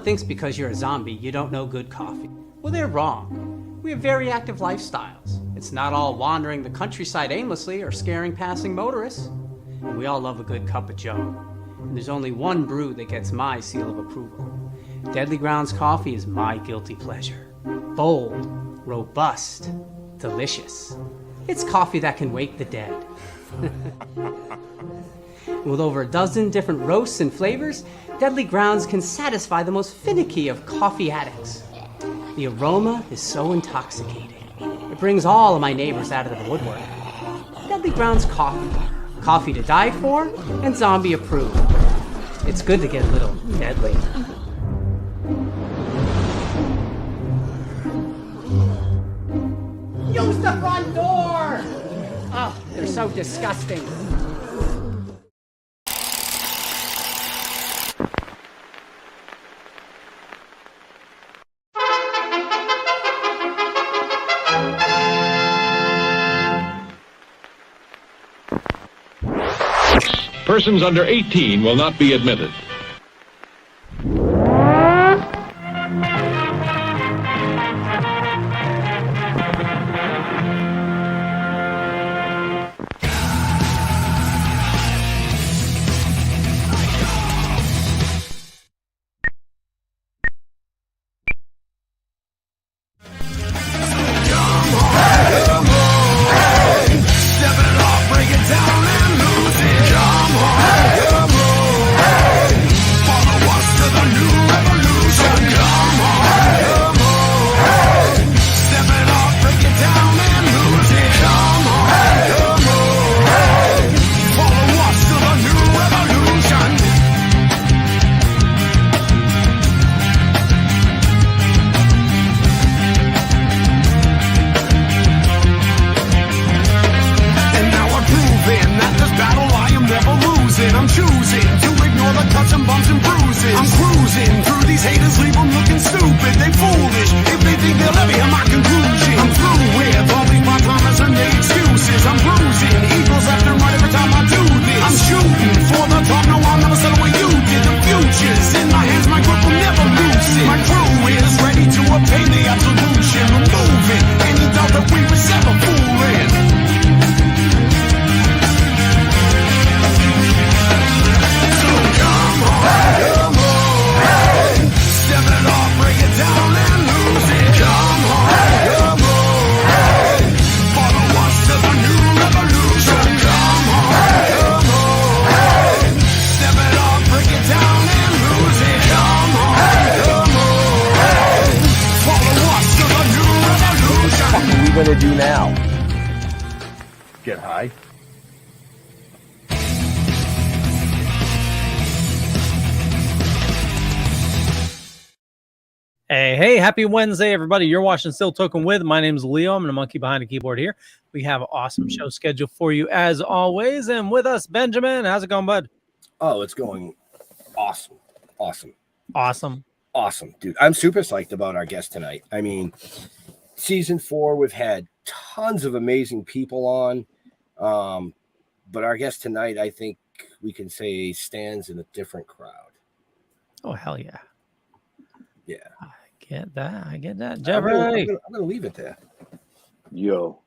Everyone thinks because you're a zombie, you don't know good coffee. Well, they're wrong. We have very active lifestyles. It's not all wandering the countryside aimlessly or scaring passing motorists. And we all love a good cup of joe. And there's only one brew that gets my seal of approval. Deadly Grounds coffee is my guilty pleasure. Bold, robust, delicious. It's coffee that can wake the dead. With over a dozen different roasts and flavors, Deadly Grounds can satisfy the most finicky of coffee addicts. The aroma is so intoxicating. It brings all of my neighbors out of the woodwork. Deadly Grounds coffee. Coffee to die for and zombie approved. It's good to get a little deadly. Use the front door! Oh, they're so disgusting. Persons under 18 will not be admitted. Gonna do now? Get high? Hey, happy Wednesday, everybody. You're watching Still Toking with. My name's Leo. I'm the monkey behind the keyboard here. We have an awesome show scheduled for you as always. And with us, Benjamin. How's it going, bud? Oh, it's going awesome. Awesome, dude. I'm super psyched about our guest tonight. I mean, season 4, we've had tons of amazing people on, but our guest tonight, I think we can say, stands in a different crowd. Oh, hell yeah. Yeah. I get that. Jeffrey. I'm gonna leave it there. Yo.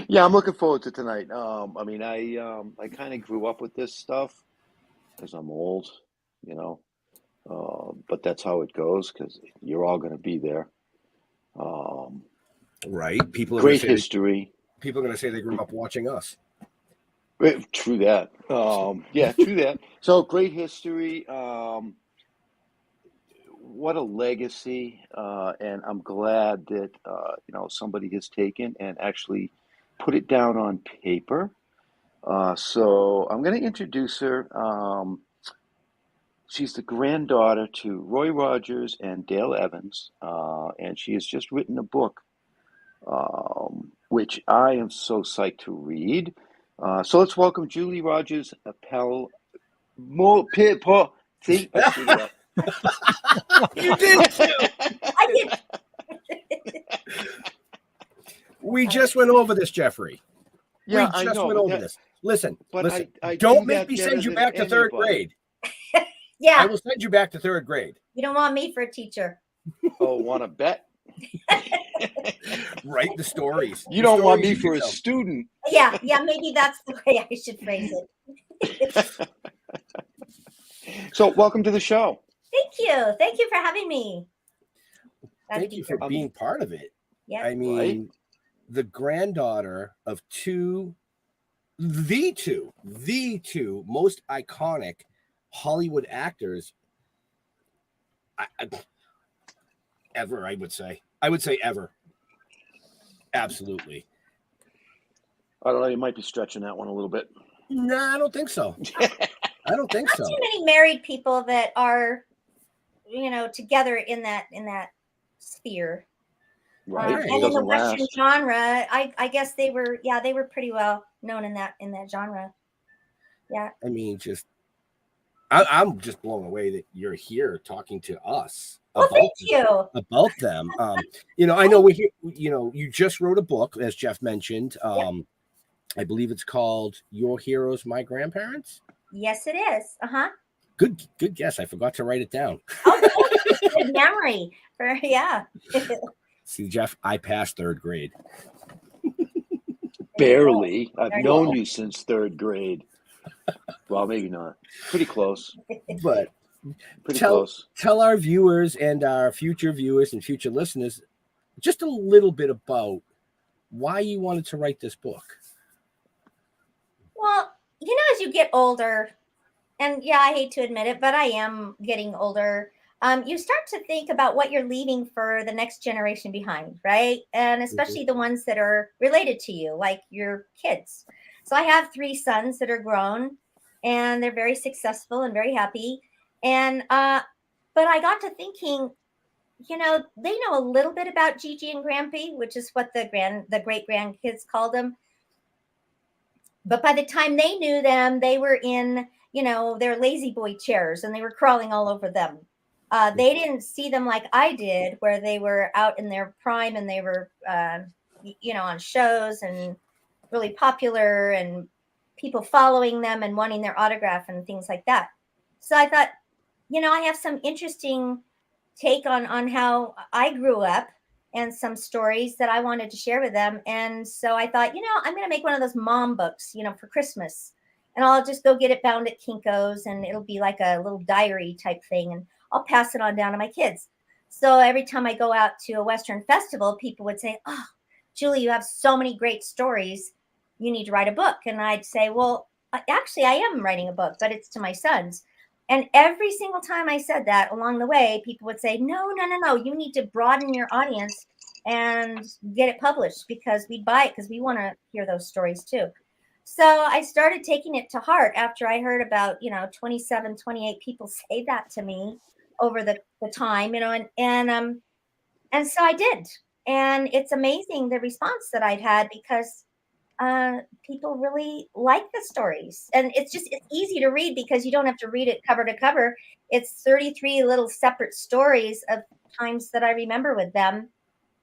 Yeah, I'm looking forward to tonight. I kind of grew up with this stuff because I'm old, but that's how it goes because you're all going to be there. Right. People are great history. People are going to say they grew up watching us. True that. True that. So great history. What a legacy. And I'm glad that, somebody has taken and actually put it down on paper. So I'm going to introduce her. She's the granddaughter to Roy Rogers and Dale Evans, and she has just written a book, which I am so psyched to read. So let's welcome Julie ROGERS-Pomilia. See, I screwed it up. You did too. I did. We just went over this, Jeffrey. Yeah, we just I know, went over this. Listen, but listen. I Don't do make that me better send you than back to third anybody. grade. Yeah, will send you back to third grade. you don't want me for a teacher. Oh, want to bet? Write the stories. You The don't want stories me you for a tell. student. Yeah, maybe that's the way I should phrase it. So, welcome to the show. Thank you for having me. Glad to Thank be you for here. being part of it. Yeah. I mean, the granddaughter of the two most iconic Hollywood actors ever. I would say ever. Absolutely. I don't know. You might be stretching that one a little bit. No, I don't think so. I don't think Not so. too many married people that are, together in that sphere. Right. And It in the doesn't Western last. genre, I guess they were pretty well known in that genre. Yeah. I mean, I'm just blown away that you're here talking to us Well, thank you. about them. I know we're here. You just wrote a book, as Jeff mentioned. I believe it's called "Your Heroes, My Grandparents." Yes, it is. Good guess. I forgot to write it down. Oh, good memory. Yeah. See, Jeff, I passed third grade. Barely. I've There you known go. you since third grade. Well, maybe not. Pretty close. But Pretty tell close. our viewers and our future viewers and future listeners just a little bit about why you wanted to write this book. Well, as you get older, and yeah, I hate to admit it, but I am getting older. You start to think about what you're leaving for the next generation behind, right? And especially the ones that are related to you, like your kids. So I have 3 sons that are grown, and they're very successful and very happy. And but I got to thinking, they know a little bit about Gigi and Grampy, which is what the great grandkids called them. But by the time they knew them, they were in, their lazy boy chairs, and they were crawling all over them. They didn't see them like I did, where they were out in their prime and they were, on shows and really popular and people following them and wanting their autograph and things like that. So I thought, I have some interesting take on how I grew up and some stories that I wanted to share with them. And so I thought, I'm going to make one of those mom books, for Christmas. And I'll just go get it bound at Kinko's, and it'll be like a little diary type thing. And I'll pass it on down to my kids. So every time I go out to a Western festival, people would say, "Oh, Julie, you have so many great stories. You need to write a book." And I'd say, well, actually, I am writing a book, but it's to my sons. And every single time I said that along the way, people would say, no, you need to broaden your audience and get it published, because we'd buy it because we want to hear those stories too. So I started taking it to heart after I heard about, 27, 28 people say that to me over the time, and so I did. And it's amazing the response that I've had, because people really like the stories, and it's easy to read because you don't have to read it cover to cover. It's 33 little separate stories of times that I remember with them,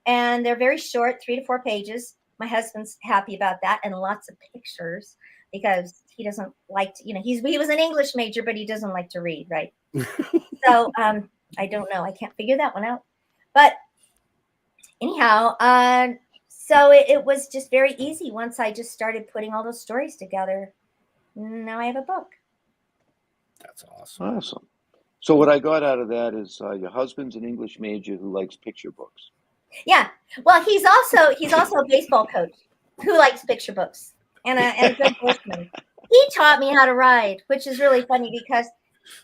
and they're very short, 3 to 4 pages. My husband's happy about that, and lots of pictures, because he doesn't like to, he was an English major, but he doesn't like to read, right? So I don't know, I can't figure that one out. But anyhow, so it was just very easy once I just started putting all those stories together. Now I have a book. That's awesome. Awesome. So what I got out of that is your husband's an English major who likes picture books. Yeah. Well, he's also a baseball coach who likes picture books, and a good horseman. He taught me how to ride, which is really funny, because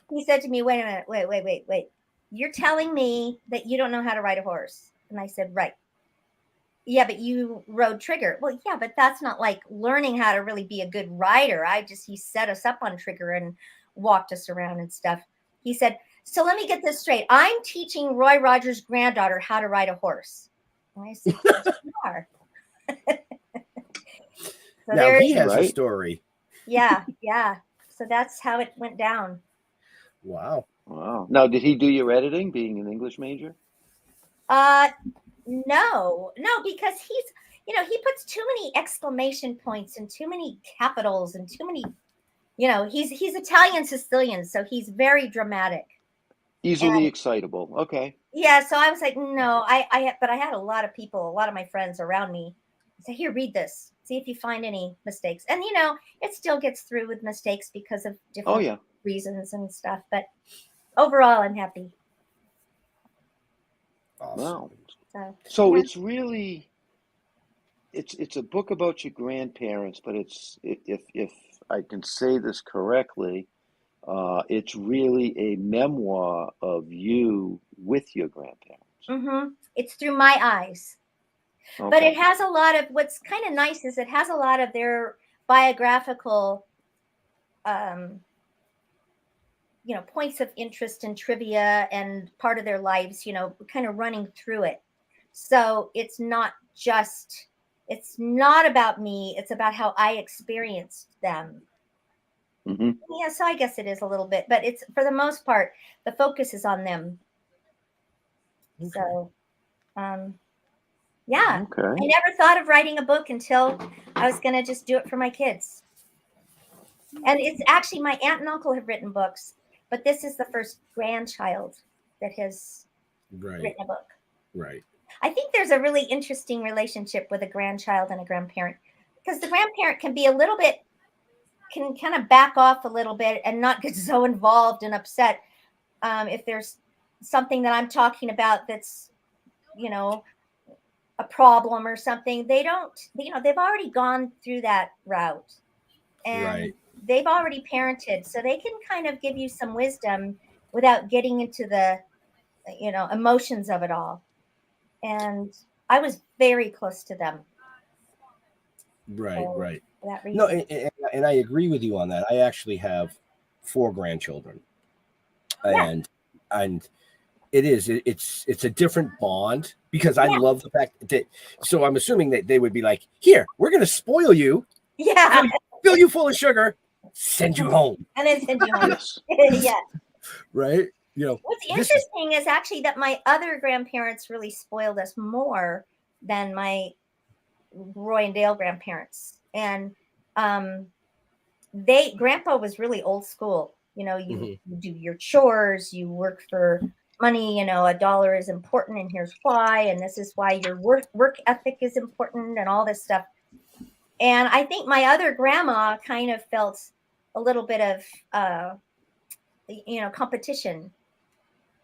he said to me, wait a minute, wait. You're telling me that you don't know how to ride a horse? And I said, right. Yeah, but you rode Trigger. Well, yeah, but that's not like learning how to really be a good rider. He set us up on Trigger and walked us around and stuff. He said, so let me get this straight. I'm teaching Roy Rogers' granddaughter how to ride a horse. And I said, yes, you are. So now he has a story. Yeah. So that's how it went down. Wow. Now, did he do your editing, being an English major? No, because he puts too many exclamation points and too many capitals and too many you know, he's Italian Sicilian, so he's very dramatic. Easily excitable. Okay. Yeah, so I was like, no, but I had a lot of people, a lot of my friends around me say, here, read this, see if you find any mistakes. And you know, it still gets through with mistakes because of Oh different yeah. reasons and stuff. But overall, I'm happy. Awesome. Wow. So So yeah. it's really it's a book about your grandparents, but if I can say this correctly, it's really a memoir of you with your grandparents. It's through my eyes. But Okay. it has a lot of, what's kind of nice is it has a lot of their biographical um you know, points of interest and trivia and part of their lives, you know, kind of running through it. So it's not about me, it's about how I experienced them. Hmm. Yeah, so I guess it is a little bit, but it's, for the most part, the focus is on them. Okay. So yeah, Okay. I never thought of writing a book until I was going to just do it for my kids. And it's actually, my aunt and uncle have written books, but this is the first grandchild that has Right. written a book. Right. I think there's a really interesting relationship with a grandchild and a grandparent, because the grandparent can be a little bit, can kind of back off a little bit and not get so involved and upset if there's something that I'm talking about that's, you know, a problem or something. They don't, you know, they've already gone through that route and Right. they've already parented, so they can kind of give you some wisdom without getting into the, you know, emotions of it all. And I was very close to them. Right. So Right. for that No, reason. and I agree with you on that. I actually have 4 grandchildren, Yeah. and it's a different bond because I Yeah. love the fact that. So I'm assuming that they would be like, "Here, we're going to spoil you, Yeah. fill you full of sugar, send you home." And then send you home. Yes. Yeah. Right? You know, What's this is interesting is actually that my other grandparents really spoiled us more than my Roy and Dale grandparents. And grandpa was really old school. You know, you do your chores, you work for money, you know, $1 is important and here's why, and this is why your work ethic is important and all this stuff. And I think my other grandma kind of felt a little bit of you know, competition,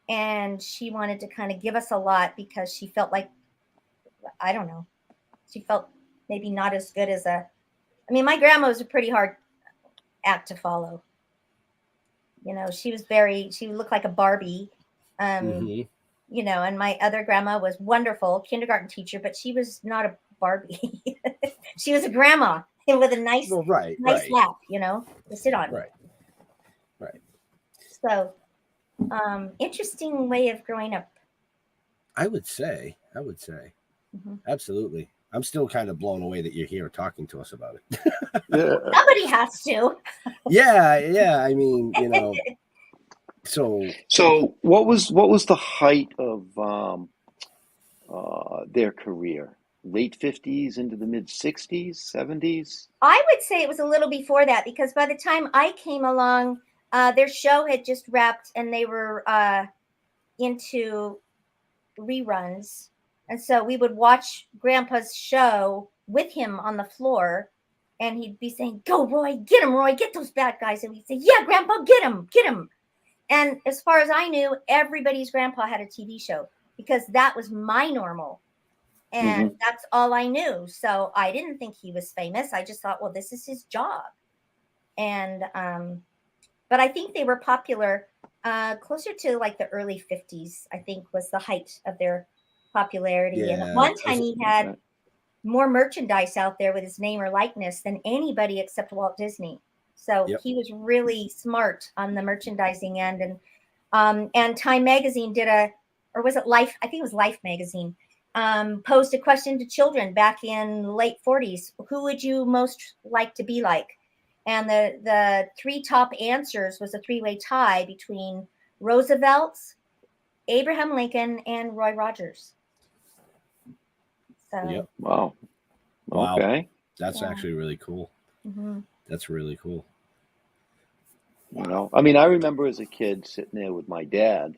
and she wanted to kind of give us a lot because she felt like, I don't know, she felt maybe not as good as a, I mean, my grandma was a pretty hard act to follow. You know, she looked like a Barbie. Mhm. You know, and my other grandma was wonderful, kindergarten teacher, but she was not a Barbie. She was a grandma with a nice Well, right. lap, you know, to sit on. Right. Right. So interesting way of growing up. I would say. Mhm. Absolutely. I'm still kind of blown away that you're here talking to us about it. Yeah. Somebody has to. Yeah. I mean, you know, so So what was the height of their career? Late 50s into the mid 60s, 70s? I would say it was a little before that, because by the time I came along, their show had just wrapped and they were into reruns. And so we would watch Grandpa's show with him on the floor, and he'd be saying, "Go, Roy, get him, Roy, get those bad guys." And we'd say, "Yeah, Grandpa, get him, get him." And as far as I knew, everybody's grandpa had a TV show, because that was my normal. And Hmm. that's all I knew. So I didn't think he was famous. I just thought, well, this is his job. And but I think they were popular closer to like the early 50s, I think was the height of their popularity. And at yeah, one time he had more merchandise out there with his name or likeness than anybody except Walt Disney. So Yep. he was really smart on the merchandising end. And Time Magazine did or was it Life? I think it was Life Magazine. Posed a question to children back in late 40s. Who would you most like to be like? And the 3 top answers was a 3-way tie between Roosevelt, Abraham Lincoln, and Roy Rogers. So Yep. Wow. Wow. Okay. That's Yeah. actually really cool. Mm-hmm. That's really cool. You know, I mean, I remember as a kid sitting there with my dad,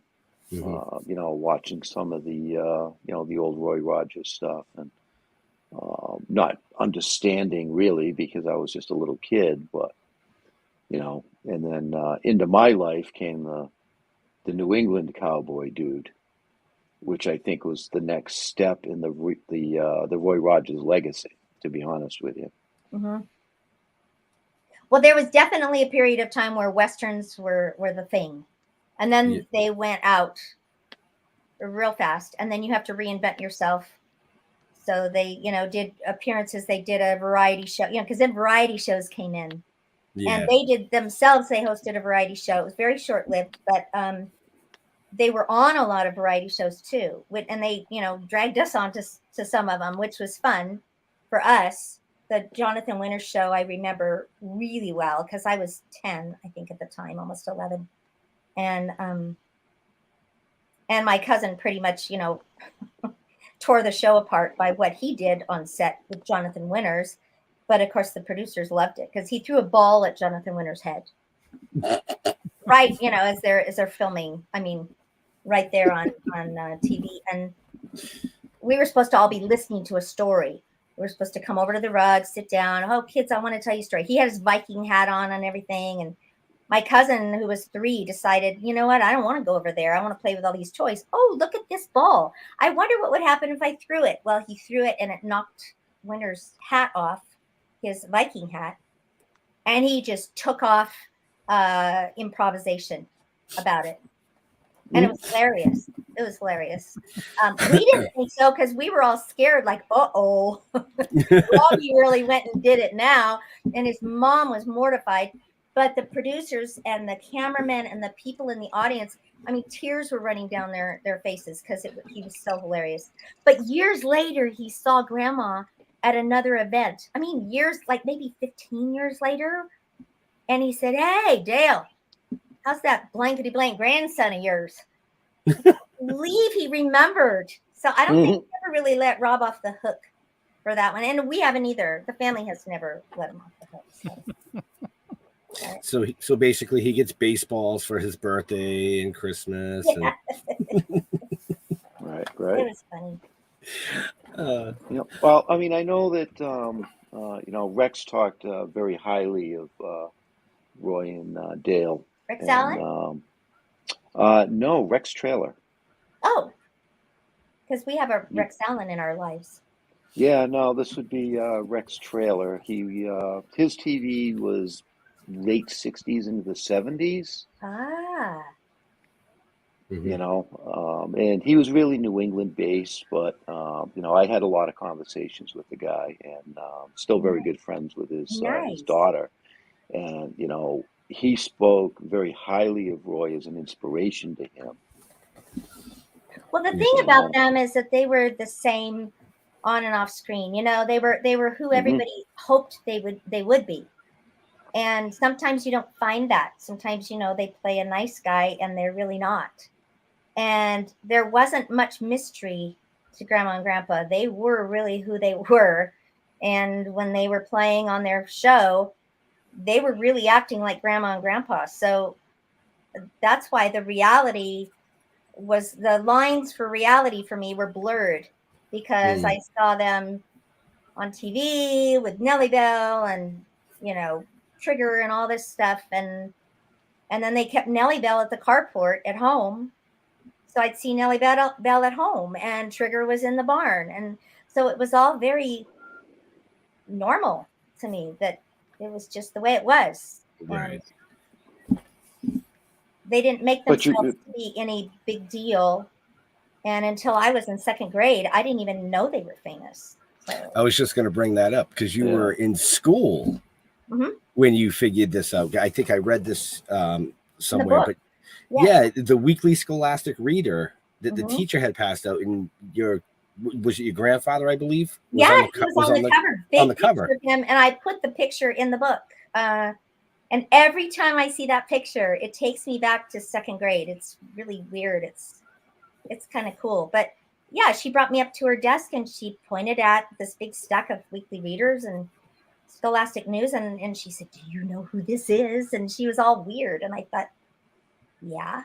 Mhm. you know, watching some of the, you know, the old Roy Rogers stuff, and not understanding really because I was just a little kid, but you know, and then into my life came the New England cowboy dude, which I think was the next step in the Roy Rogers legacy. To be honest with you. Hmm. Well, there was definitely a period of time where westerns were the thing, and Yeah. then they went out real fast, and then you have to reinvent yourself. So they, did appearances. They did a variety show, because then variety shows came in, and Yeah. they did themselves. They hosted a variety show. It was very short lived, but they were on a lot of variety shows too. And they, dragged us on to some of them, which was fun for us. The Jonathan Winters show I remember really well because I was 10, I think, at the time, almost 11, and my cousin pretty much, tore the show apart by what he did on set with Jonathan Winters. But of course, the producers loved it because he threw a ball at Jonathan Winters' head, right? As they're filming. I mean, right there on TV, and we were supposed to all be listening to a story. We were supposed to come over to the rug, sit down. Oh, kids, I want to tell you a story. He had his Viking hat on and everything, and my cousin, who was 3, decided, you know what? I don't want to go over there. I want to play with all these toys. Oh, look at this ball. I wonder what would happen if I threw it. Well, he threw it and it knocked Winter's hat off, his Viking hat. And he just took off improvisation about it. And it was hilarious. It was hilarious. We didn't think so because we were all scared, like, uh-oh. Robbie really went and did it now. And his mom was mortified. But the producers and the cameramen and the people in the audience, I mean, tears were running down their faces because he was so hilarious. But years later, he saw Grandma at another event. I mean, years, like maybe 15 years later. And he said, hey, Dale, how's that blankety blank grandson of yours? I can't believe he remembered. So I don't think he ever really let Rob off the hook for that one. And we haven't either. The family has never let him off the hook. So basically, he gets baseballs for his birthday and Christmas. Yeah. Right. It was funny. Well, I mean, I know that Rex talked very highly of Roy and Dale. Rex And, Allen? no, Rex Trailer. Oh, because we have a Rex Allen in our lives. Yeah, no, this would be Rex Trailer. His TV was late 60s into the 70s. Ah. And he was really New England based, but I had a lot of conversations with the guy, and still very good friends with his Nice. daughter. And he spoke very highly of Roy as an inspiration to him. Well, the thing about them is that they were the same on and off screen. They were who everybody hoped they would be. And sometimes you don't find that. Sometimes, they play a nice guy and they're really not. And there wasn't much mystery to Grandma and Grandpa. They were really who they were. And when they were playing on their show, they were really acting like Grandma and Grandpa. So that's why the lines for reality for me were blurred, because I saw them on TV with Nellie Bell and, Trigger and all this stuff. And then they kept Nellie Bell at the carport at home. So I'd see Nellie Bell at home, and Trigger was in the barn. And so it was all very normal to me, that it was just the way it was. Right. And they didn't make themselves to be any big deal. And until I was in 2nd grade, I didn't even know they were famous. So. I was just going to bring that up because you were in school when you figured this out. I think I read this somewhere, but the weekly Scholastic Reader that the teacher had passed out, and was it your grandfather, I believe? He was on the cover. Big on the cover of him, and I put the picture in the book. And every time I see that picture, it takes me back to 2nd grade. It's really weird. It's kind of cool. But yeah, she brought me up to her desk and she pointed at this big stack of weekly readers and Scholastic News, and she said, "Do you know who this is?" And she was all weird, and I thought, "Yeah,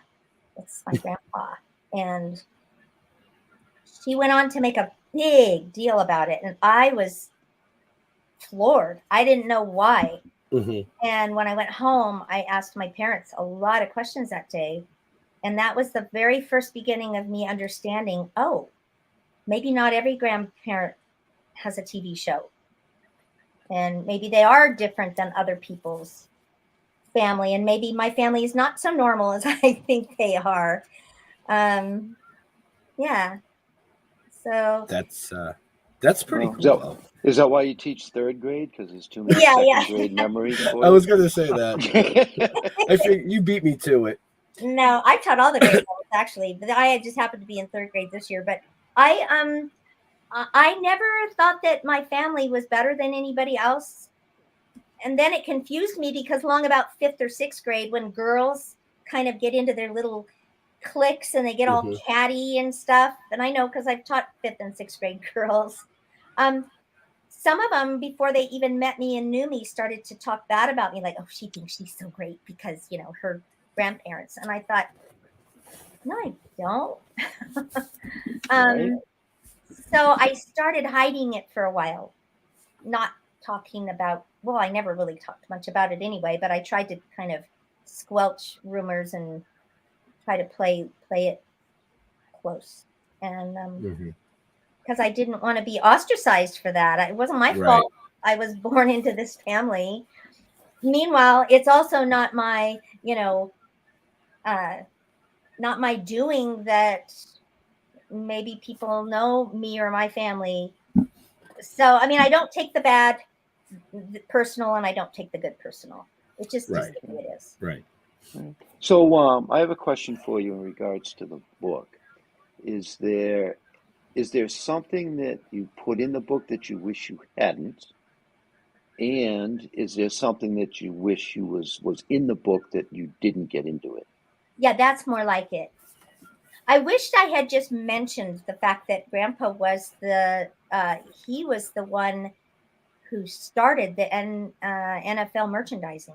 it's my grandpa." And she went on to make a big deal about it, and I was floored. I didn't know why. And when I went home, I asked my parents a lot of questions that day. And that was the very first beginning of me understanding, oh, maybe not every grandparent has a TV show. And maybe they are different than other people's family. And maybe my family is not so normal as I think they are. Yeah. So that's pretty Well, cool. Is that why you teach third grade? Because there's too many yeah, second grade memories for I you? was going to say that. I think you beat me to it. No, I taught all the grade levels actually, but I just happened to be in third grade this year. But I never thought that my family was better than anybody else. And then it confused me because along about fifth or sixth grade, when girls kind of get into their little cliques and they get all catty and stuff, and I know because I've taught fifth and sixth grade girls, some of them, before they even met me and knew me, started to talk bad about me, like, oh, she thinks she's so great because, her grandparents. And I thought, no, I don't. Right. So I started hiding it for a while, not talking about, well, I never really talked much about it anyway, but I tried to kind of squelch rumors and try to play it close. And because I didn't want to be ostracized for that. It wasn't my fault. I was born into this family. Meanwhile, it's also not my, not my doing that maybe people know me or my family. So, I mean, I don't take the bad personal and I don't take the good personal. It just is the way it is. Right. So I have a question for you in regards to the book. Is there something that you put in the book that you wish you hadn't? And is there something that you wish you was in the book that you didn't get into it? Yeah, that's more like it. I wished I had just mentioned the fact that Grandpa was he was the one who started the NFL merchandising.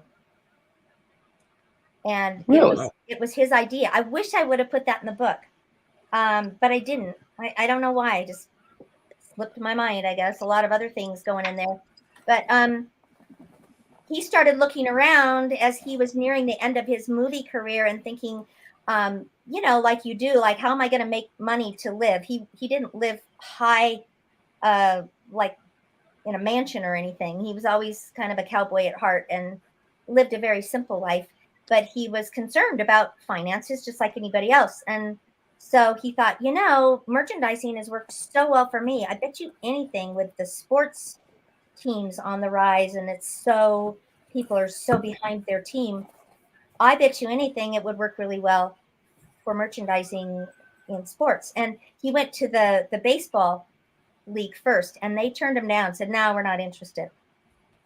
And Really? it was his idea. I wish I would have put that in the book. But I didn't. I don't know why. I just slipped my mind, I guess. A lot of other things going in there. But he started looking around as he was nearing the end of his movie career and thinking, like you do, like, how am I going to make money to live? He didn't live high, like in a mansion or anything. He was always kind of a cowboy at heart and lived a very simple life. But he was concerned about finances just like anybody else. And so he thought, merchandising has worked so well for me. I bet you anything with the sports teams on the rise and people are so behind their team. I bet you anything it would work really well for merchandising in sports. And he went to the baseball league first and they turned him down, said, no, we're not interested.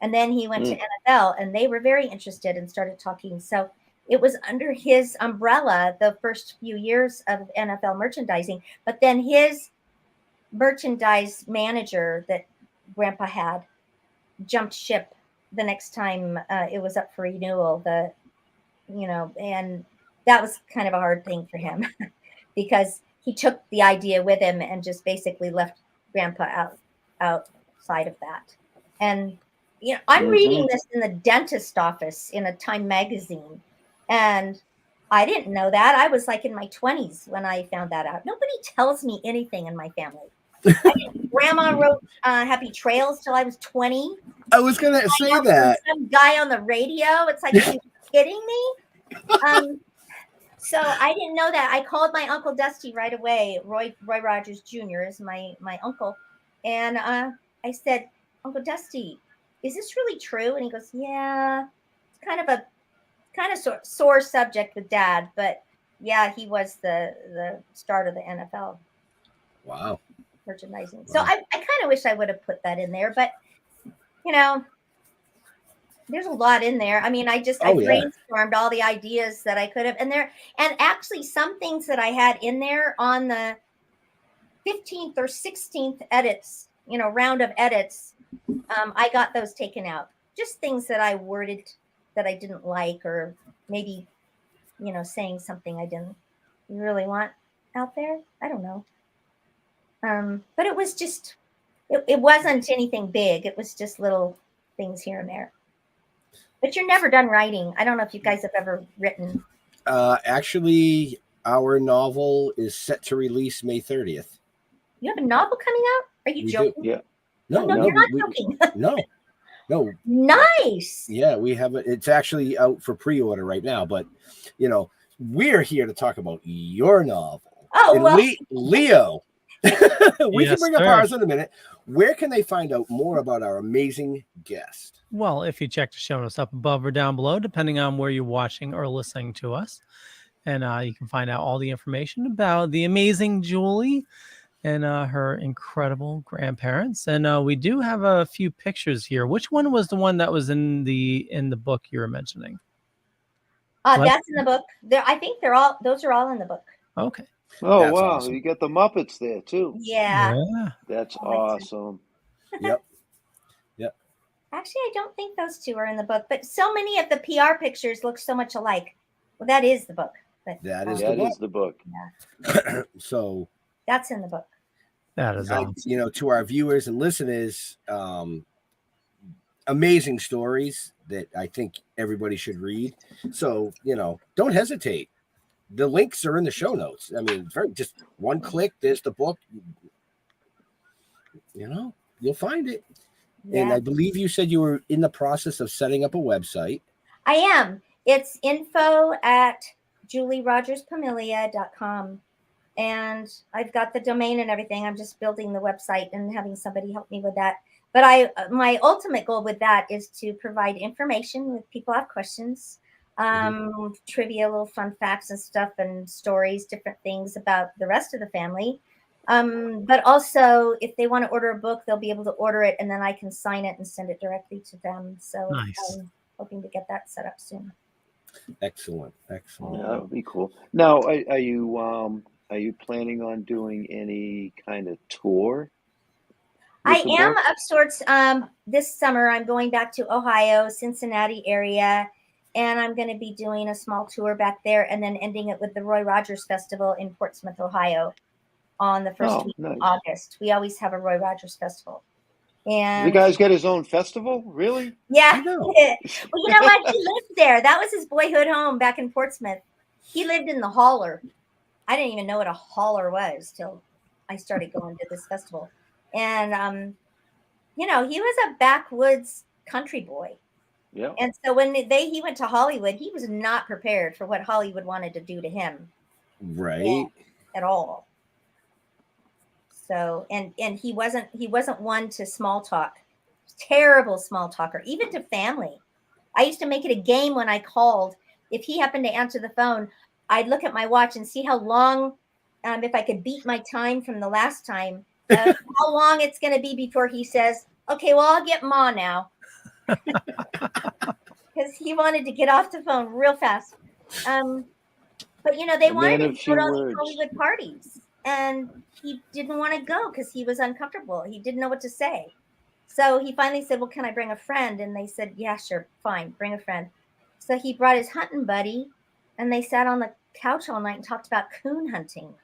And then he went to NFL and they were very interested and started talking. So it was under his umbrella the first few years of NFL merchandising, but then his merchandise manager that Grandpa had jumped ship the next time it was up for renewal, and that was kind of a hard thing for him because he took the idea with him and just basically left Grandpa outside of that. And I'm reading this in the dentist office in a Time magazine, and I didn't know that. I was like in my 20s when I found that out. Nobody tells me anything in my family. Grandma wrote Happy Trails till I was 20. I was going to say that. Some guy on the radio. It's like, are you kidding me? So I didn't know that. I called my Uncle Dusty right away. Roy Rogers Jr. is my uncle. And I said, Uncle Dusty, is this really true? And he goes, yeah, it's kind of sore subject with Dad. But yeah, he was the start of the NFL. Wow. Merchandising. So I kind of wish I would have put that in there, but there's a lot in there. I mean, I brainstormed all the ideas that I could have, and actually some things that I had in there on the 15th or 16th edits round of edits, I got those taken out. Just things that I worded that I didn't like, or maybe, saying something I didn't really want out there. I don't know. But it was just, it wasn't anything big. It was just little things here and there. But you're never done writing. I don't know if you guys have ever written. Actually, our novel is set to release May 30th. You have a novel coming out? Are you We joking? do. Yeah. No, you're not joking. No. Nice. Yeah, we have it. It's actually out for pre-order right now, but we're here to talk about your novel. Oh, and well. Leo. We can Yes, bring up sir. ours in a minute. Where can they find out more about our amazing guest? Well, if you check the show notes up above or down below, depending on where you're watching or listening to us, and you can find out all the information about the amazing Julie and her incredible grandparents. And we do have a few pictures here. Which one was the one that was in the book you were mentioning? That's in the book. I think those are all in the book. Okay. Oh, That's wow. awesome. You got the Muppets there, too. Yeah. That's Oh, awesome. Yep. Actually, I don't think those two are in the book, but so many of the PR pictures look so much alike. Well, that is the book. But, That is That the is the book. So, that's in the book. That is awesome. to our viewers and listeners, amazing stories that I think everybody should read. So, don't hesitate. The links are in the show notes. I mean, just one click, there's the book. You'll find it. Yeah. And I believe you said you were in the process of setting up a website. I am. It's info@julierogers-Pomilia.com. And I've got the domain and everything. I'm just building the website and having somebody help me with that. But my ultimate goal with that is to provide information if people have questions, trivia, little fun facts and stuff, and stories, different things about the rest of the family. But also, if they want to order a book, they'll be able to order it, and then I can sign it and send it directly to them. So Nice. I'm hoping to get that set up soon. Excellent. Yeah, that would be cool. Now, are you planning on doing any kind of tour? I am of sorts. This summer, I'm going back to Ohio, Cincinnati area, and I'm going to be doing a small tour back there, and then ending it with the Roy Rogers Festival in Portsmouth, Ohio, on the first week of August. We always have a Roy Rogers Festival. And the guy's got his own festival? Really? Yeah. Well, you know what? He lived there. That was his boyhood home back in Portsmouth. He lived in the holler. I didn't even know what a holler was till I started going to this festival. And, he was a backwoods country boy. Yeah. And so when he went to Hollywood, he was not prepared for what Hollywood wanted to do to him. Right. At all. So, and he wasn't one to small talk. Terrible small talker, even to family. I used to make it a game when I called. If he happened to answer the phone, I'd look at my watch and see how long, if I could beat my time from the last time, how long it's going to be before he says, "Okay, well, I'll get Ma now." Because he wanted to get off the phone real fast. But, they wanted him to go to all these Hollywood parties. And he didn't want to go because he was uncomfortable. He didn't know what to say. So he finally said, "Well, can I bring a friend?" And they said, "Yeah, sure, fine, bring a friend." So he brought his hunting buddy, and they sat on the couch all night and talked about coon hunting.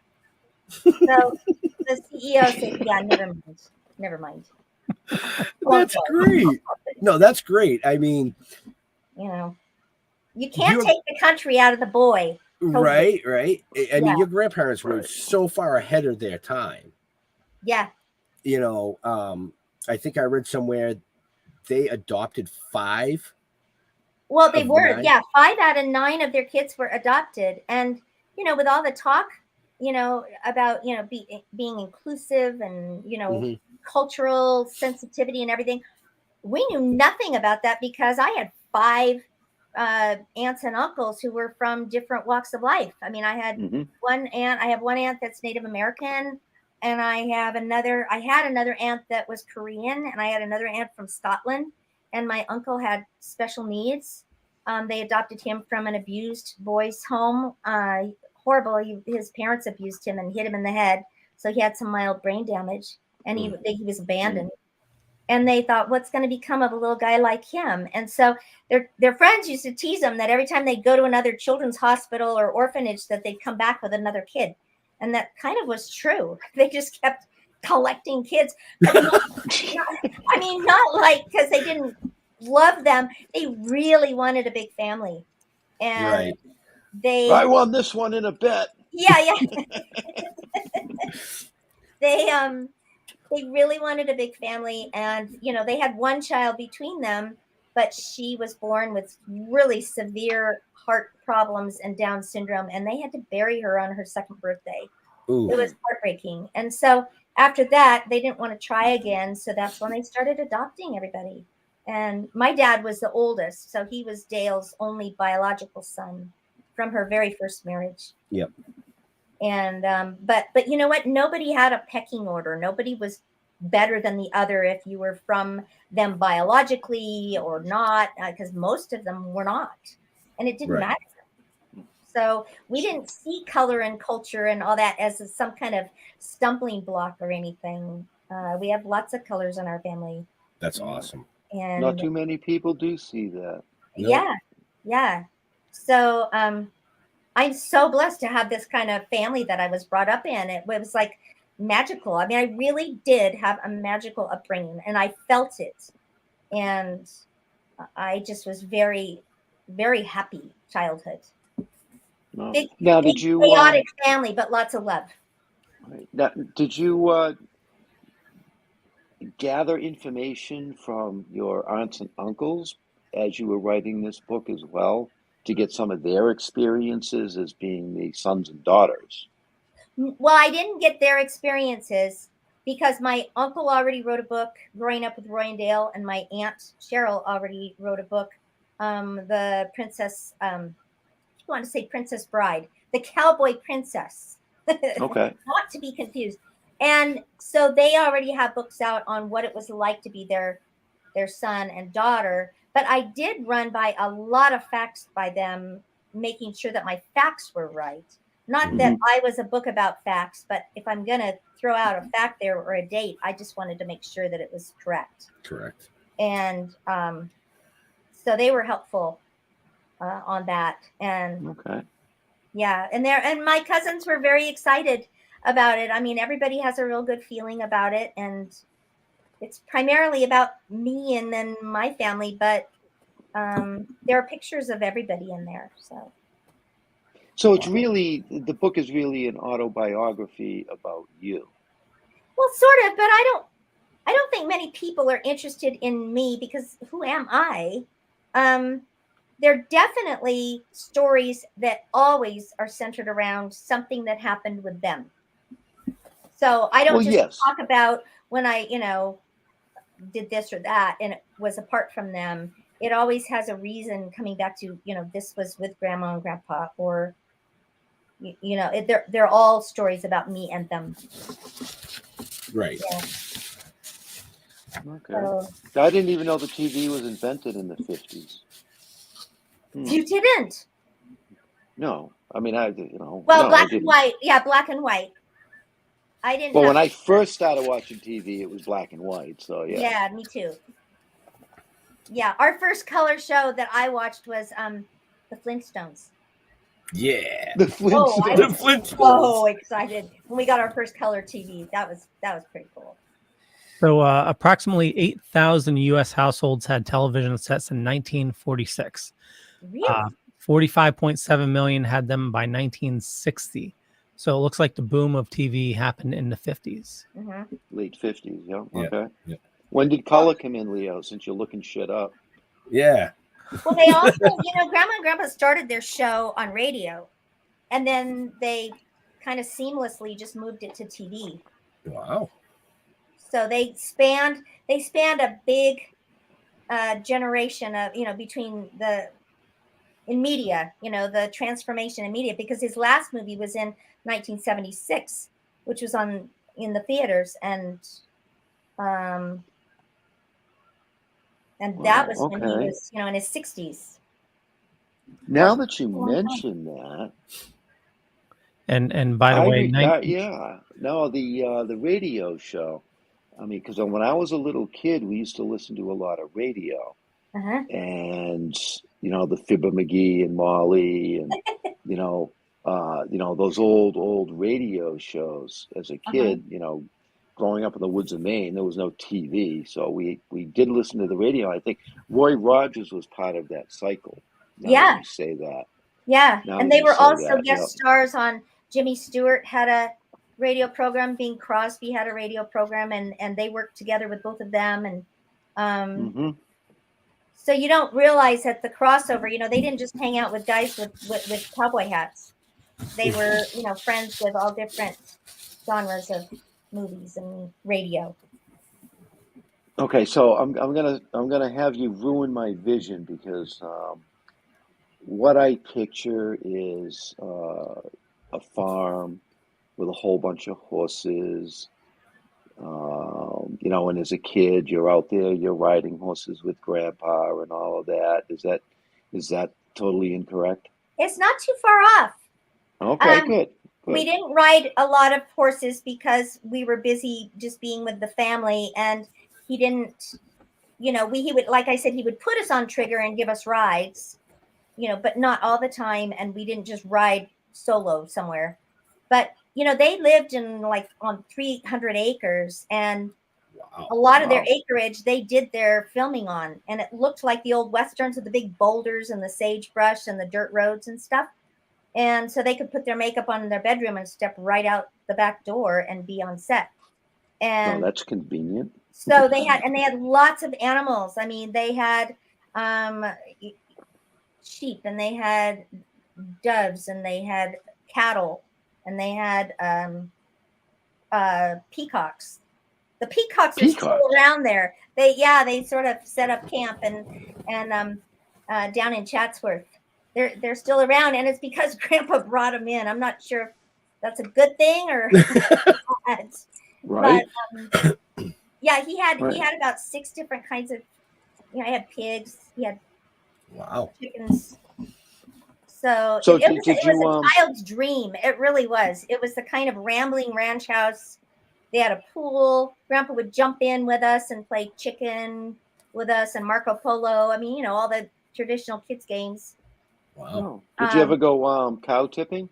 So the CEO said, "Yeah, never mind. That's great. No, that's great. I mean, you can't take the country out of the boy. Totally. Right. I mean, your grandparents were so far ahead of their time. Yeah. I think I read somewhere they adopted 5. Well, they were, 5 out of 9 of their kids were adopted. And, with all the talk, about, being inclusive and, cultural sensitivity and everything, we knew nothing about that because I had 5 aunts and uncles who were from different walks of life. I mean, I had one aunt that's Native American, and I had another aunt that was Korean, and I had another aunt from Scotland, and my uncle had special needs. They adopted him from an abused boys' home. Horrible. His parents abused him and hit him in the head, so he had some mild brain damage. and he was abandoned. And they thought, what's going to become of a little guy like him? And so their friends used to tease them that every time they'd go to another children's hospital or orphanage, that they'd come back with another kid. And that kind of was true. They just kept collecting kids. Not like because they didn't love them. They really wanted a big family. And I won this one in a bet. Yeah. They really wanted a big family, and they had one child between them, but she was born with really severe heart problems and Down syndrome, and they had to bury her on her second birthday. Ooh. It was heartbreaking. And so after that, they didn't want to try again, so that's when they started adopting everybody. And my dad was the oldest, so he was Dale's only biological son from her very first marriage. Yep. And but you know what? Nobody had a pecking order. Nobody was better than the other if you were from them biologically or not, because most of them were not, and it didn't matter. So we didn't see color and culture and all that as some kind of stumbling block or anything. We have lots of colors in our family. That's awesome. And not too many people do see that. Yeah. So I'm so blessed to have this kind of family that I was brought up in. It was like magical. I mean, I really did have a magical upbringing, and I felt it. And I just was very, very happy childhood. Big, did you chaotic family, but lots of love. Now, did you gather information from your aunts and uncles as you were writing this book as well, to get some of their experiences as being the sons and daughters? Well, I didn't get their experiences because my uncle already wrote a book, Growing Up with Roy and Dale, and my aunt Cheryl already wrote a book, the Princess, I want to say Princess Bride, the Cowboy Princess. Okay. Not to be confused. And so they already have books out on what it was like to be their son and daughter. But I did run by a lot of facts by them, making sure that my facts were right. Not that I was a book about facts, but if I'm going to throw out a fact there or a date, I just wanted to make sure that it was correct. Correct. And so they were helpful on that. And yeah, and my cousins were very excited about it. I mean, everybody has a real good feeling about it, and it's primarily about me and then my family, but there are pictures of everybody in there. So it's really, the book is really an autobiography about you. Well, sort of, but I don't think many people are interested in me because who am I? There are definitely stories that always are centered around something that happened with them. So I don't talk about when I, did this or that and it was apart from them. It always has a reason coming back to, this was with grandma and grandpa, or, they're all stories about me and them. Right. Yeah. Okay. So, I didn't even know the TV was invented in the 50s. You didn't? No. I mean, Well, no, black and white. Yeah, black and white. I didn't. Well, when I first started watching TV, it was black and white. So, yeah. Yeah, me too. Yeah, our first color show that I watched was the Flintstones. Yeah. The Flintstones. The Flintstones. So excited when we got our first color TV. That was pretty cool. So approximately 8,000 U.S. households had television sets in 1946. Really? 45.7 million had them by 1960. So it looks like the boom of TV happened in the 50s. Mm-hmm. Late 50s, yeah. Okay. Yeah. When did color come in, Leo, since you're looking shit up? Yeah. Well, they also, Grandma and Grandpa started their show on radio, and then they kind of seamlessly just moved it to TV. Wow. So they spanned a big generation of, between in media, the transformation in media, because his last movie was in 1976, which was in the theaters, and that was when he was, in his 60s. Now that you mention that, and by the way, no, the radio show, I mean, because when I was a little kid, we used to listen to a lot of radio, Uh-huh. and the Fibber McGee and Molly, and you know, those old radio shows. As a Uh-huh. kid, growing up in the woods of Maine, there was no TV, so we did listen to the radio. I think Roy Rogers was part of that cycle. Now that Yeah. you say that, Yeah. now And that they you were say also that, guest stars on Jimmy Stewart had a radio program. Bing Crosby had a radio program, and they worked together with both of them. And hmm so you don't realize that the crossover, they didn't just hang out with guys with cowboy hats. They were, friends with all different genres of movies and radio. Okay, so I'm gonna have you ruin my vision because what I picture is a farm with a whole bunch of horses. And as a kid, you're out there, you're riding horses with grandpa and all of that. Is that totally incorrect? It's not too far off. Okay, Um, good, we good. didn't ride a lot of horses because we were busy just being with the family, and he didn't, he would, like I said, he would put us on trigger and give us rides, but not all the time, and we didn't just ride solo somewhere. But they lived in like on 300 acres, and Wow. a lot of their Wow. acreage they did their filming on, and it looked like the old westerns with the big boulders and the sagebrush and the dirt roads and stuff. And so they could put their makeup on in their bedroom and step right out the back door and be on set. Well, And that's convenient. so they had lots of animals. I mean, they had sheep, and they had doves, and they had cattle, and they had peacocks. The peacocks are still Peacock. around there. They sort of set up camp and down in Chatsworth. They're still around, and it's because Grandpa brought them in. I'm not sure if that's a good thing or bad. Right? But yeah, he had Right. about 6 different kinds of. He had pigs. He had Wow. chickens. So So it did was you a child's dream. It really was. It was the kind of rambling ranch house. They had a pool. Grandpa would jump in with us and play chicken with us and Marco Polo. I mean, all the traditional kids games. Wow. Did you ever go cow tipping?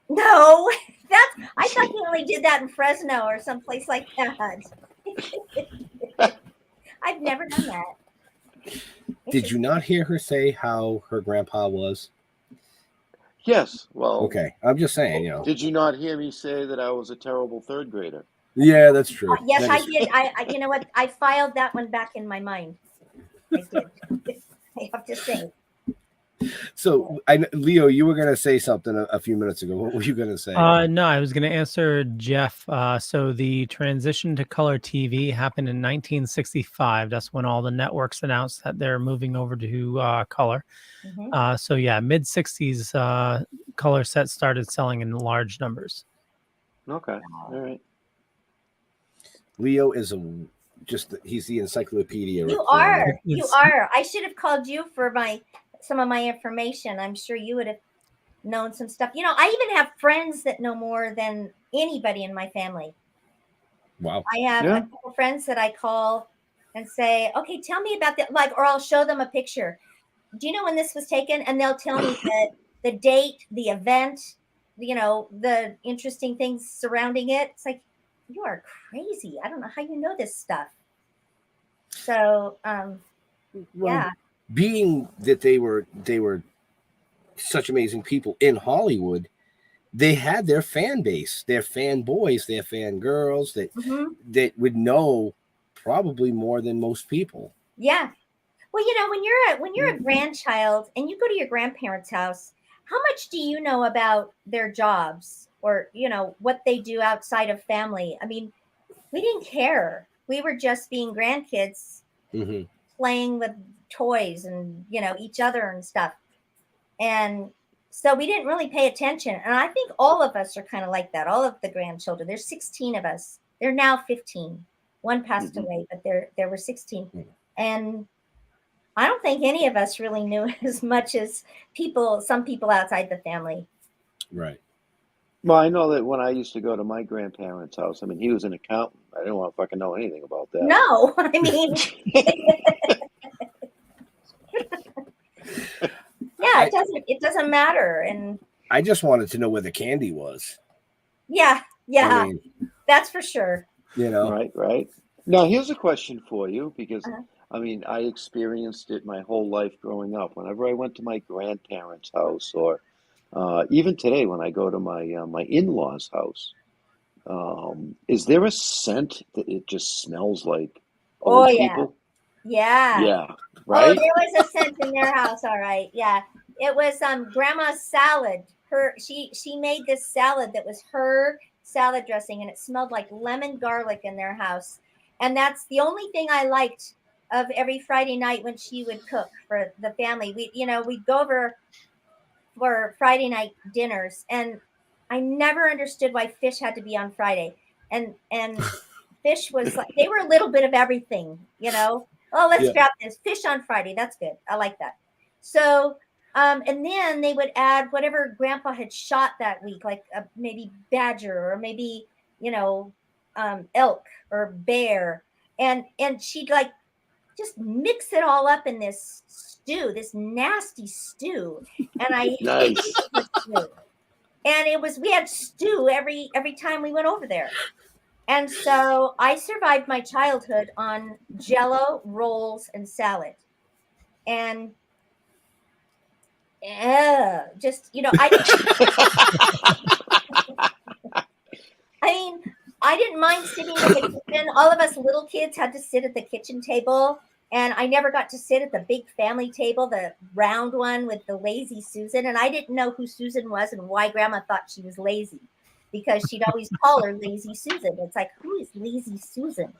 No, I thought he only did that in Fresno or someplace like that. I've never done that. Did you not hear her say how her grandpa was? Yes. Well, Okay. I'm just saying, did you not hear me say that I was a terrible third grader? Yeah, that's true. Yes, That I is did. I you know what? I filed that one back in my mind. I did. I have to say. So, Leo, you were going to say something a few minutes ago. What were you going to say? No, I was going to answer Jeff. So the transition to color TV happened in 1965. That's when all the networks announced that they're moving over to color. Mm-hmm. So yeah, mid 60s, color sets started selling in large numbers. Okay. All right. Leo is he's the encyclopedia. You for are. me. You are. I should have called you for some of my information. I'm sure you would have known some stuff. I even have friends that know more than anybody in my family. Wow. I have a couple friends that I call and say, okay, tell me about that. Or I'll show them a picture. Do you know when this was taken? And they'll tell me the date, the event, the interesting things surrounding it. It's like, you are crazy. I don't know how you know this stuff. So, yeah. Being that they were such amazing people in Hollywood, they had their fan base, their fan boys, their fan girls that would know probably more than most people. Yeah. Well, when you're a grandchild and you go to your grandparents' house, how much do you know about their jobs or what they do outside of family? I mean, we didn't care. We were just being grandkids, playing with toys and each other and stuff. And so we didn't really pay attention. And I think all of us are kind of like that. All of the grandchildren. There's 16 of us. They're now 15. One passed away, but there were 16. And I don't think any of us really knew as much as some people outside the family. Right. Well, I know that when I used to go to my grandparents' house, I mean, he was an accountant, I didn't want to fucking know anything about that. No, I mean, yeah, it doesn't matter. And I just wanted to know where the candy was. yeah, I mean, that's for sure. Right. Now, here's a question for you because, Uh-huh. I mean, I experienced it my whole life growing up. Whenever I went to my grandparents' house, or even today when I go to my in-laws' house, is there a scent that it just smells like Oh old yeah, people? yeah. Yeah, Oh, right? there was a scent in their house. All right, yeah. It was grandma's salad. She made this salad that was her salad dressing, and it smelled like lemon garlic in their house. And that's the only thing I liked of every Friday night when she would cook for the family. We'd go over for Friday night dinners, and I never understood why fish had to be on Friday. And fish was like they were a little bit of everything. Oh, let's grab this fish on Friday. That's good. I like that. So, and then they would add whatever Grandpa had shot that week, like maybe badger or maybe elk or bear, and she'd like just mix it all up in this stew, this nasty stew, and I hated Nice. the stew. And we had stew every time we went over there. And so I survived my childhood on Jello, rolls, and salad. And I mean, I didn't mind sitting in the kitchen. All of us little kids had to sit at the kitchen table, and I never got to sit at the big family table, the round one with the lazy Susan. And I didn't know who Susan was and why Grandma thought she was lazy, because she'd always call her Lazy Susan. It's like, who is Lazy Susan?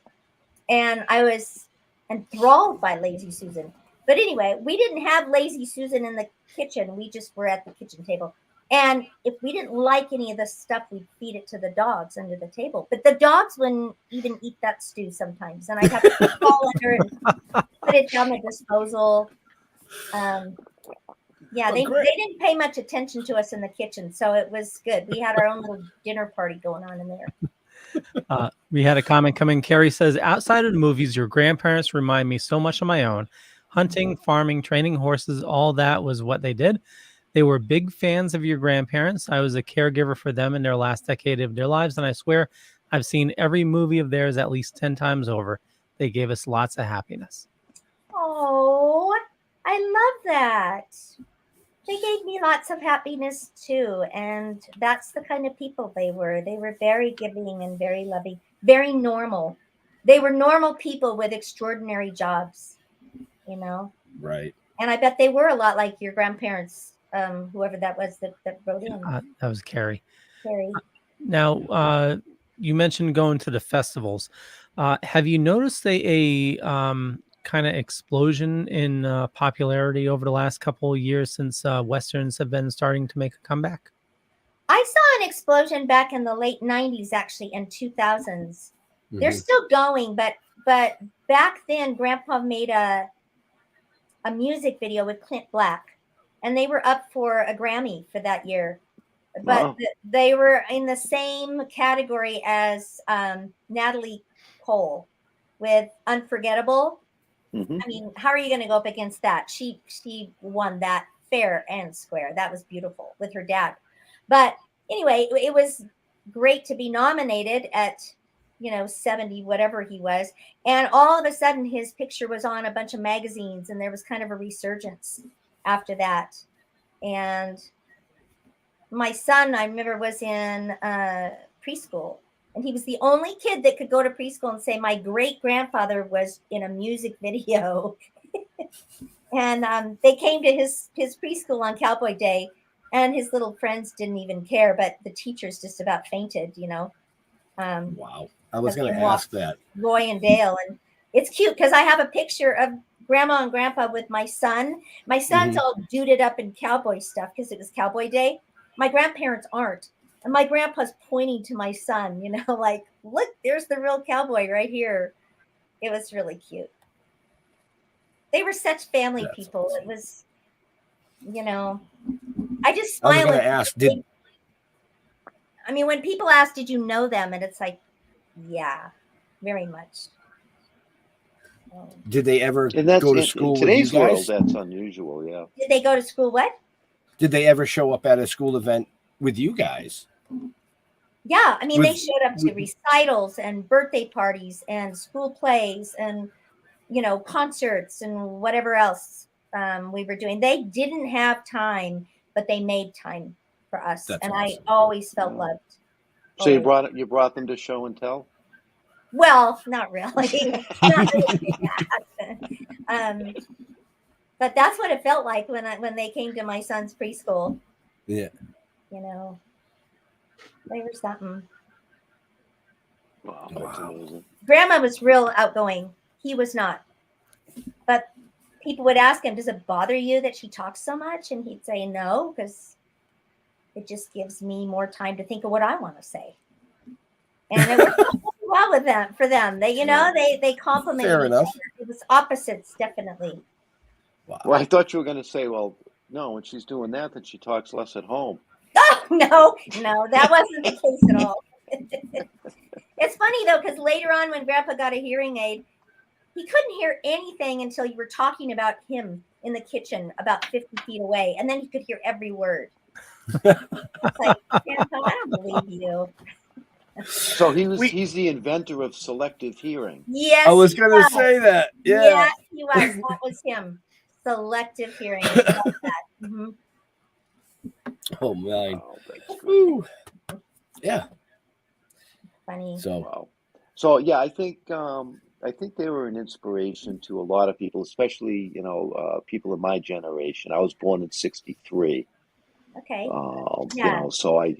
And I was enthralled by Lazy Susan. But anyway, we didn't have Lazy Susan in the kitchen. We just were at the kitchen table. And if we didn't like any of the stuff, we'd feed it to the dogs under the table. But the dogs wouldn't even eat that stew sometimes. And I'd have to crawl under it and put it down the disposal. Yeah, they didn't pay much attention to us in the kitchen. So it was good. We had our own little dinner party going on in there. We had a comment come in. Carrie says, outside of the movies, your grandparents remind me so much of my own. Hunting, farming, training horses, all that was what they did. They were big fans of your grandparents. I was a caregiver for them in their last decade of their lives, and I swear I've seen every movie of theirs at least 10 times over. They gave us lots of happiness. Oh, I love that. They gave me lots of happiness too, and that's the kind of people they were. They were very giving and very loving, very normal. They were normal people with extraordinary jobs, Right. And I bet they were a lot like your grandparents, whoever that was that wrote in. That was Carrie. Carrie. Now, you mentioned going to the festivals. Have you noticed a kind of explosion in popularity over the last couple of years since Westerns have been starting to make a comeback? I saw an explosion back in the late 90s, actually, and 2000s. Mm-hmm. They're still going, but back then, Grandpa made a music video with Clint Black, and they were up for a Grammy for that year. But wow. They were in the same category as Natalie Cole with Unforgettable. Mm-hmm. I mean, how are you going to go up against that? She won that fair and square. That was beautiful with her dad. But anyway, it was great to be nominated at 70, whatever he was. And all of a sudden his picture was on a bunch of magazines, and there was kind of a resurgence after that. And my son, I remember, was in preschool, and he was the only kid that could go to preschool and say, my great grandfather was in a music video. And they came to his preschool on Cowboy Day, and his little friends didn't even care, but the teachers just about fainted, Wow. I was going to ask that. Roy and Dale. And it's cute because I have a picture of Grandma and Grandpa with my son. My son's all duded up in cowboy stuff because it was Cowboy Day. My grandparents aren't. And my grandpa's pointing to my son, like, look, there's the real cowboy right here. It was really cute. They were such family people. Awesome. It was, I just smile. I was going to ask, when people ask, did you know them? And it's like, yeah. very much. Did they ever And that's go to in school with you today's world, guys? that's unusual. Yeah. Did they go to school? What? Did they ever show up at a school event with you guys? Yeah, I mean, they With, showed up to with recitals and birthday parties and school plays and, you know, concerts and whatever else we were doing. They didn't have time, but they made time for us. That's And awesome. I always felt Yeah. loved. So you Always. brought them to show and tell? Well, not really. Not really that. But that's what it felt like when they came to my son's preschool. Yeah. You know, they were something. Wow, that's amazing. Grandma was real outgoing. He was not. But people would ask him, does it bother you that she talks so much? And he'd say no, because it just gives me more time to think of what I want to say. And it worked out really well with them for them. They, you know, they complimented Fair each enough. other. It was opposites, definitely. Wow. Well, I thought you were going to say, well, no, when she's doing that, then she talks less at home. Oh, no, that wasn't the case at all. It's funny, though, because later on when Grandpa got a hearing aid, he couldn't hear anything until you were talking about him in the kitchen about 50 feet away. And then he could hear every word. It's like, Grandpa, I don't believe you. So he's the inventor of selective hearing. Yes, I was going to say that. Yeah. Yes, he was. That was him. Selective hearing. I love that. Mm-hmm. Oh, man. Wow, that's great. Woo. Yeah. Funny. So yeah, I think they were an inspiration to a lot of people, especially people in my generation. I was born in '63. Okay. Yeah. So I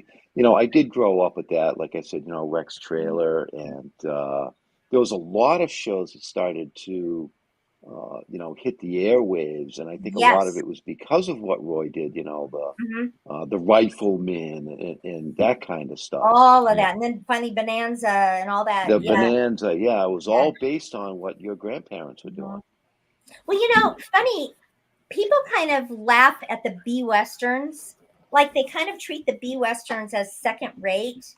did grow up with that. Like I said, Rex Trailer, and there was a lot of shows that started to hit the airwaves, and I think a lot of it was because of what Roy did. The Rifleman and that kind of stuff. All of that, and then finally Bonanza and all that. The Bonanza, it was all based on what your grandparents were doing. Well, funny, people kind of laugh at the B Westerns. Like they kind of treat the B Westerns as second rate,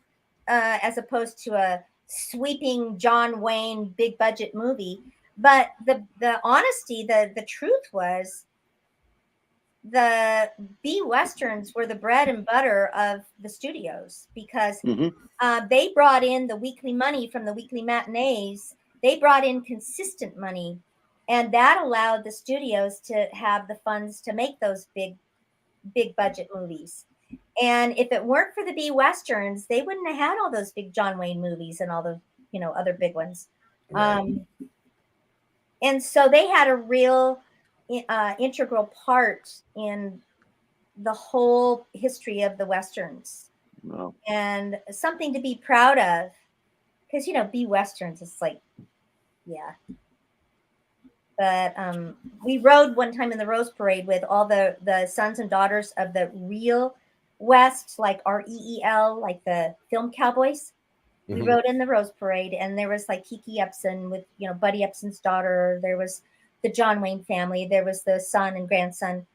as opposed to a sweeping John Wayne big budget movie. But the honesty, the truth was, the B Westerns were the bread and butter of the studios because they brought in the weekly money from the weekly matinees. They brought in consistent money, and that allowed the studios to have the funds to make those big budget movies. And if it weren't for the B Westerns, they wouldn't have had all those big John Wayne movies and all the other big ones. Right. And so they had a real integral part in the whole history of the Westerns. Wow. And something to be proud of, because B Westerns is like, but we rode one time in the Rose Parade with all the sons and daughters of the real West, like REEL, like the film cowboys. We rode in the Rose Parade, and there was like Kiki Epson with Buddy Epson's daughter. There was the John Wayne family. There was the son and grandson.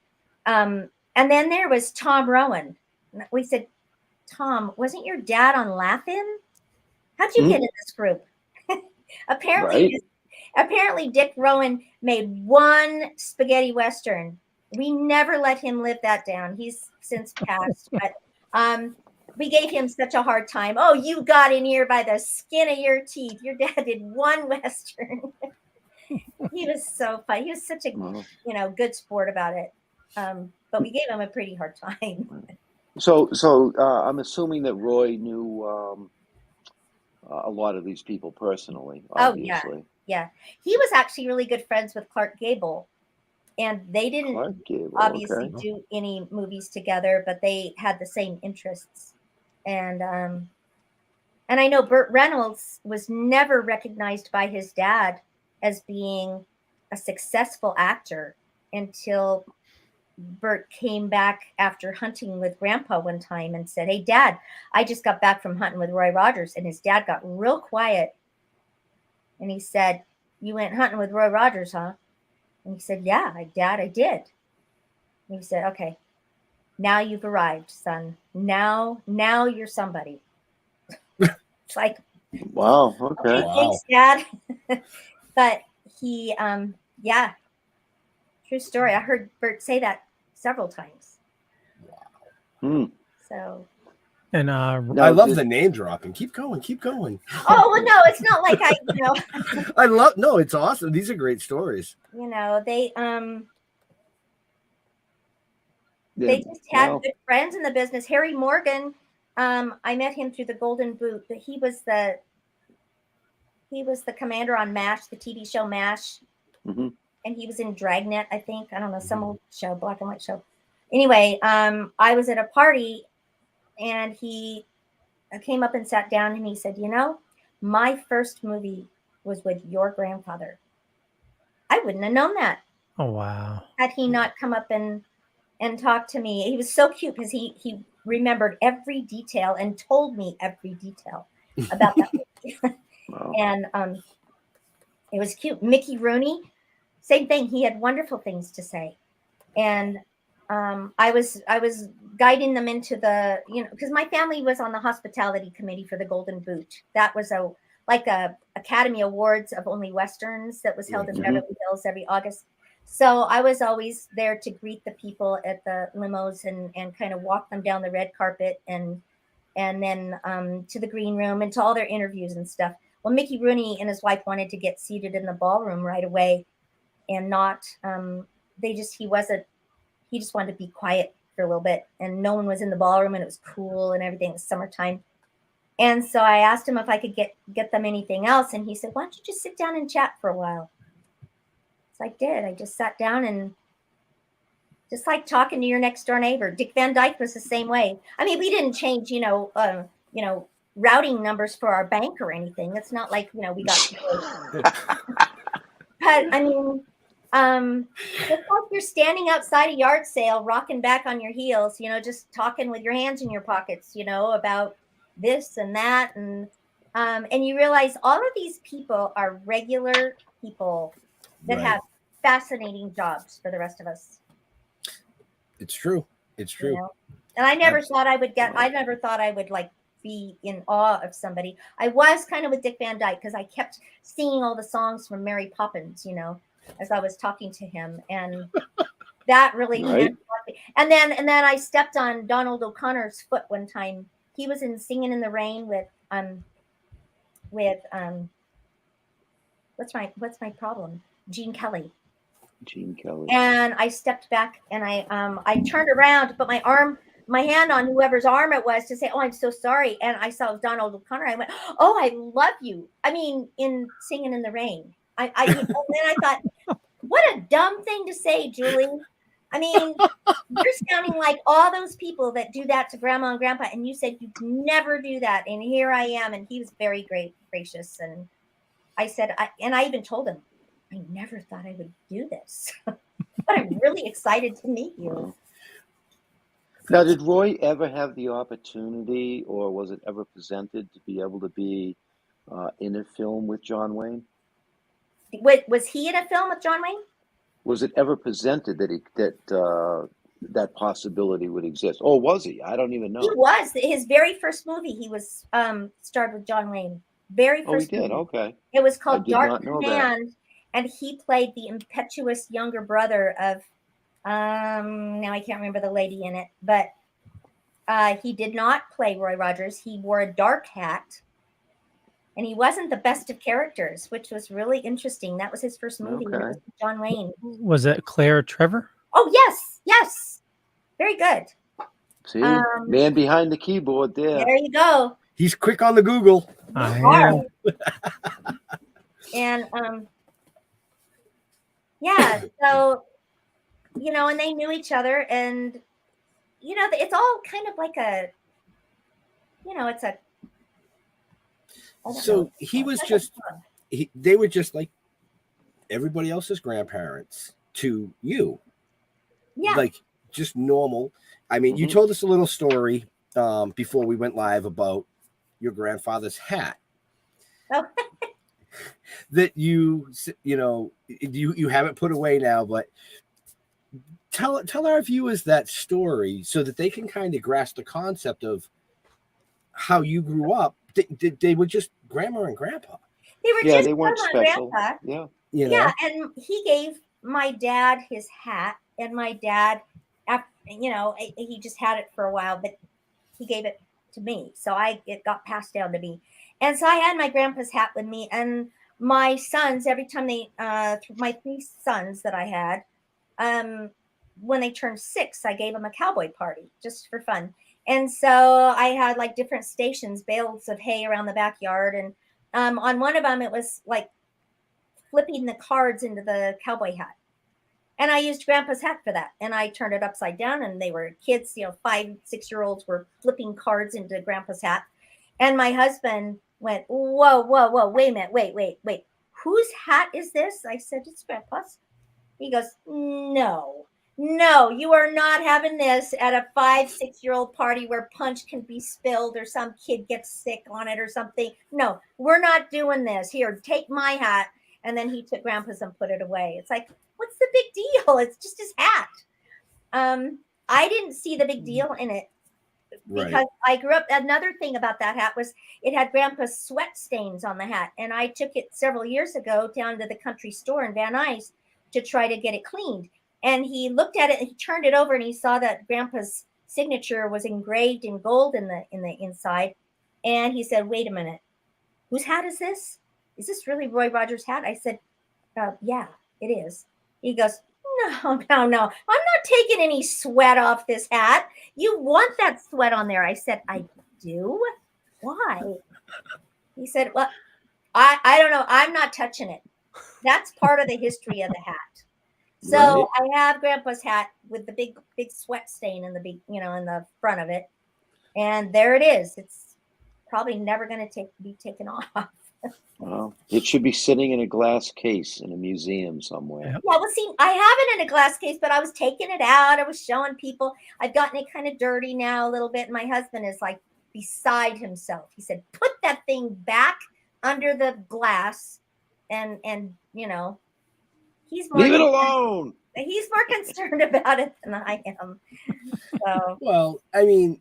And then there was Tom Rowan. We said, Tom, wasn't your dad on Laugh-In? How'd you get in this group? Apparently Dick Rowan made one spaghetti Western. We never let him live that down. He's since passed. But we gave him such a hard time. Oh, you got in here by the skin of your teeth. Your dad did one Western. He was so funny. He was such a good sport about it. But we gave him a pretty hard time. So I'm assuming that Roy knew a lot of these people personally, obviously. Oh, yeah. He was actually really good friends with Clark Gable. And they didn't obviously do any movies together, but they had the same interests. And I know Burt Reynolds was never recognized by his dad as being a successful actor until Burt came back after hunting with Grandpa one time and said, "Hey, Dad, I just got back from hunting with Roy Rogers." And his dad got real quiet. And he said, "You went hunting with Roy Rogers, huh?" And he said, "Yeah, Dad, I did." And he said, "Okay, now you've arrived, son. Now you're somebody." It's like, Wow. Okay. Wow. Thanks, Dad. But he, yeah, true story. I heard Bert say that several times. Hmm. So, And I Now, love the name dropping. Keep going. Keep going. oh well, no, it's not like I love. No, it's awesome. These are great stories. They just had good friends in the business. Harry Morgan, I met him through the Golden Boot, but he was the commander on MASH, the TV show MASH, Mhm. and he was in Dragnet, I think. I don't know, some old show, black and white show. Anyway, I was at a party, and he came up and sat down, and he said, my first movie was with your grandfather. I wouldn't have known that. oh wow. Had he not come up and talked to me. He was so cute because he remembered every detail and told me every detail about that movie. Wow. And it was cute. Mickey Rooney, same thing. He had wonderful things to say. And I was guiding them into the, because my family was on the hospitality committee for the Golden Boot. That was a Academy Awards of only Westerns that was held in Beverly Hills every August. So I was always there to greet the people at the limos and kind of walk them down the red carpet and then to the green room and to all their interviews and stuff. Well, Mickey Rooney and his wife wanted to get seated in the ballroom right away, and not he just wanted to be quiet for a little bit, and no one was in the ballroom, and it was cool and everything. It was summertime. And so I asked him if I could get them anything else, and he said, why don't you just sit down and chat for a while? So I did. I just sat down, and just like talking to your next door neighbor. Dick Van Dyke was the same way. I mean, we didn't change, routing numbers for our bank or anything. It's not like, we got but I mean, it's like you're standing outside a yard sale, rocking back on your heels, just talking with your hands in your pockets, about this and that. And you realize all of these people are regular people that have fascinating jobs for the rest of us. It's true. It's true. And I never thought I would like be in awe of somebody. I was kind of with Dick Van Dyke because I kept singing all the songs from Mary Poppins, as I was talking to him, and that really meant me. And then I stepped on Donald O'Connor's foot one time. He was in Singing in the Rain with what's my problem? Gene Kelly. And I stepped back, and I turned around to put my hand on whoever's arm it was to say, oh, I'm so sorry. And I saw it was Donald O'Connor. I went, oh, I love you. I mean, in Singing in the Rain. And then I thought, what a dumb thing to say, Julie. I mean, you're sounding like all those people that do that to grandma and grandpa. And you said you'd never do that. And here I am. And he was very gracious. And I said, I even told him, I never thought I would do this, but I'm really excited to meet you. Now, did Roy ever have the opportunity, or was it ever presented to be able to be in a film with John Wayne? Was he in a film with John Wayne? Was it ever presented that possibility would exist? Or was he? I don't even know. He was. His very first movie, he was starred with John Wayne. Very first. Oh, he did. Movie. Okay. It was called Dark Command. That. And he played the impetuous younger brother of, now I can't remember the lady in it, but he did not play Roy Rogers. He wore a dark hat, and he wasn't the best of characters, which was really interesting. That was his first movie. Okay. It was John Wayne. Was it Claire Trevor? Oh, yes. Very good. See, man behind the keyboard there. There you go. He's quick on the Google. I am. And yeah, so, and they knew each other, and, it's all kind of like So he was just, they were just like everybody else's grandparents to you. Yeah. Like just normal. I mean, you told us a little story before we went live about your grandfather's hat. Oh. That you haven't put away now, but tell our viewers that story so that they can kind of grasp the concept of how you grew up. They were just grandma and grandpa. They were Yeah, just they weren't grandma and special. grandpa. Yeah. You Yeah, know, and he gave my dad his hat, and my dad, he just had it for a while, but he gave it to me, so it got passed down to me, and so I had my grandpa's hat with me, and my sons, every time my 3 sons that I had, when they turned 6, I gave them a cowboy party just for fun, and so I had like different stations, bales of hay around the backyard, and on one of them it was like flipping the cards into the cowboy hat. And I used grandpa's hat for that. And I turned it upside down, and they were kids, 5, 6-year-olds were flipping cards into grandpa's hat. And my husband went, whoa, whoa, whoa, wait a minute, wait. Whose hat is this? I said, it's grandpa's. He goes, no, you are not having this at a 5, 6-year-old party where punch can be spilled or some kid gets sick on it or something. No, we're not doing this. Here, take my hat. And then he took grandpa's and put it away. It's like, what's the big deal? It's just his hat. I didn't see the big deal in it because right. I grew up. Another thing about that hat was it had grandpa's sweat stains on the hat. And I took it several years ago down to the country store in Van Nuys to try to get it cleaned. And he looked at it and he turned it over and he saw that grandpa's signature was engraved in gold in the inside. And he said, wait a minute, whose hat is this? Is this really Roy Rogers' hat? I said, yeah, it is. He goes, no. I'm not taking any sweat off this hat. You want that sweat on there. I said, I do? Why? He said, well, I don't know. I'm not touching it. That's part of the history of the hat. So Right. I have grandpa's hat with the big sweat stain in the in the front of it. And there it is. It's probably never going to be taken off. Well, it should be sitting in a glass case in a museum somewhere. Yep. Yeah, well, see, I have it in a glass case, but I was taking it out. I was showing people. I've gotten it kind of dirty now a little bit. And my husband is like beside himself. He said, put that thing back under the glass. And he's more Leave it alone. He's more concerned about it than I am. So, Well, I mean,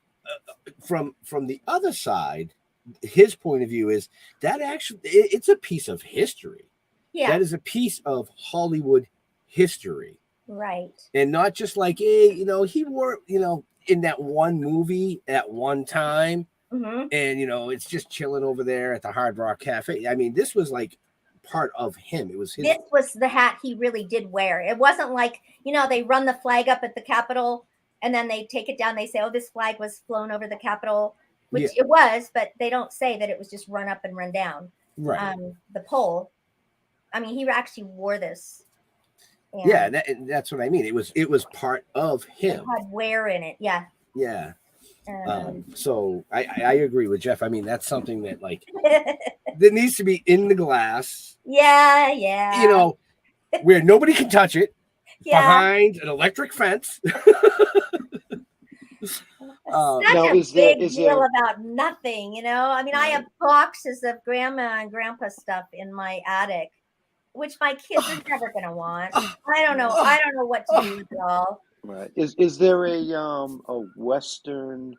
from the other side, his point of view is that actually it's a piece of history. yeah, That is a piece of Hollywood history, right. and not just like, hey, he wore, in that one movie at one time, Mm-hmm. and it's just chilling over there at the Hard Rock Cafe. I mean, this was like part of him. It was his. This was the hat he really did wear. It wasn't like, they run the flag up at the Capitol and then they take it down. They say, oh, this flag was flown over the Capitol, which it was, but they don't say that it was just run up and run down. Right. The pole. I mean, he actually wore this. Yeah, that's what I mean. It was part of him. It had wear in it. Yeah. Yeah. So I agree with Jeff. I mean, that's something that that needs to be in the glass. Yeah. Where nobody can touch it. Yeah. Behind an electric fence. Such now, a is there- big is deal there- about nothing, I mean, I have boxes of grandma and grandpa stuff in my attic, which my kids are never going to want. I don't know what to do with it all. Right. Is there a Western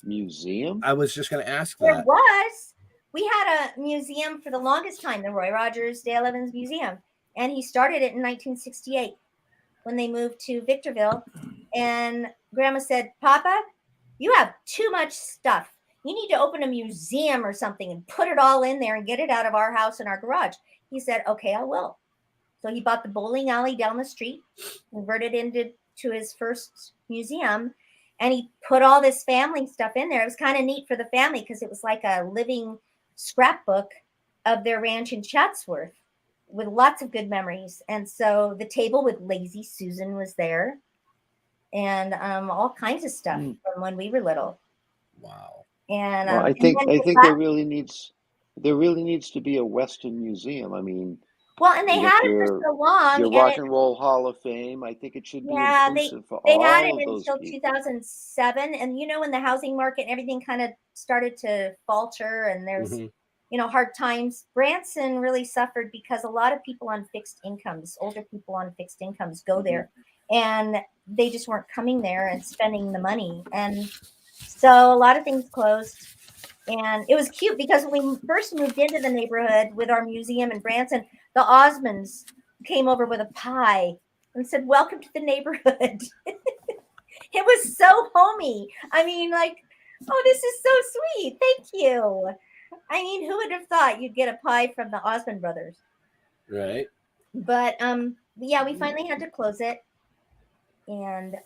museum? I was just going to ask There that. was. We had a museum for the longest time, the Roy Rogers Dale Evans Museum, and he started it in 1968 when they moved to Victorville. And Grandma said, Papa, you have too much stuff. You need to open a museum or something and put it all in there and get it out of our house and our garage. He said, okay, I will. So he bought the bowling alley down the street, converted it into his first museum, and he put all this family stuff in there. It was kind of neat for the family because it was like a living scrapbook of their ranch in Chatsworth with lots of good memories. And so the table with Lazy Susan was there, and all kinds of stuff from when we were little. Wow. And Well, I think there really needs to be a Western museum. I mean, well, and they you had got it for your so long. your and Rock it- and Roll Hall of Fame. I think it should be Yeah, inclusive for they all had it of those until people. 2007, and when the housing market and everything kind of started to falter, and there's hard times. Branson really suffered because a lot of people on fixed incomes, older people on fixed incomes, go there, and they just weren't coming there and spending the money, and so a lot of things closed. And it was cute because when we first moved into the neighborhood with our museum in Branson, the Osmonds came over with a pie and said, "Welcome to the neighborhood." It was so homey. I mean, like, oh, this is so sweet. Thank you. I mean, who would have thought you'd get a pie from the Osmond brothers? Right. But yeah, we finally had to close it, and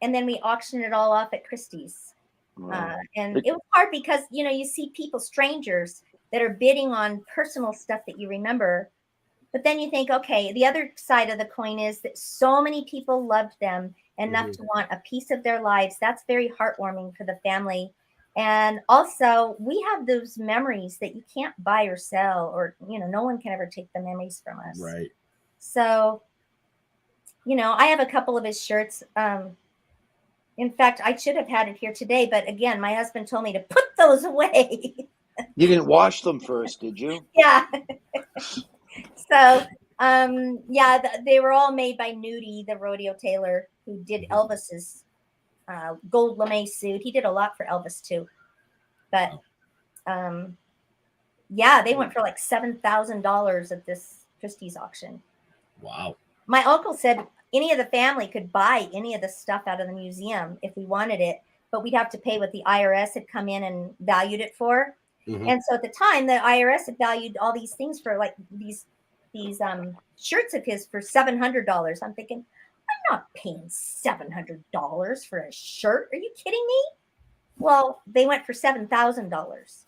then we auctioned it all off at Christie's. Wow. And it was hard because you see people, strangers, that are bidding on personal stuff that you remember, but then you think, okay, the other side of the coin is that so many people loved them enough to want a piece of their lives. That's very heartwarming for the family. And also, we have those memories that you can't buy or sell, or no one can ever take the memories from us. Right. So, I have a couple of his shirts. In fact, I should have had it here today, but again, my husband told me to put those away. You didn't wash them first, did you? Yeah. So, they were all made by Nudie, the rodeo tailor, who did Elvis's gold lame suit. He did a lot for Elvis too. But they went for like $7,000 at this Christie's auction. Wow. My uncle said any of the family could buy any of the stuff out of the museum if we wanted it, but we'd have to pay what the IRS had come in and valued it for. And so at the time, the IRS had valued all these things for like these shirts of his for $700. I'm thinking, I'm not paying $700 for a shirt. Are you kidding me? Well, they went for $7,000.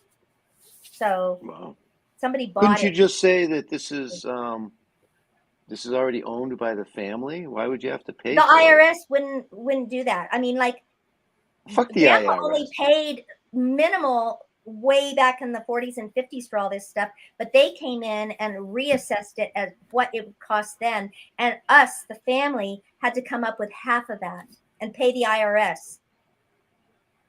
So Wow. somebody bought Couldn't it. you just say that this is already owned by the family? Why would you have to pay The for IRS wouldn't do that. I mean, like, it? Fuck the Grandpa IRS. only paid minimal way back in the 40s and 50s for all this stuff, but they came in and reassessed it at what it would cost then, and us, the family, had to come up with half of that and pay the IRS.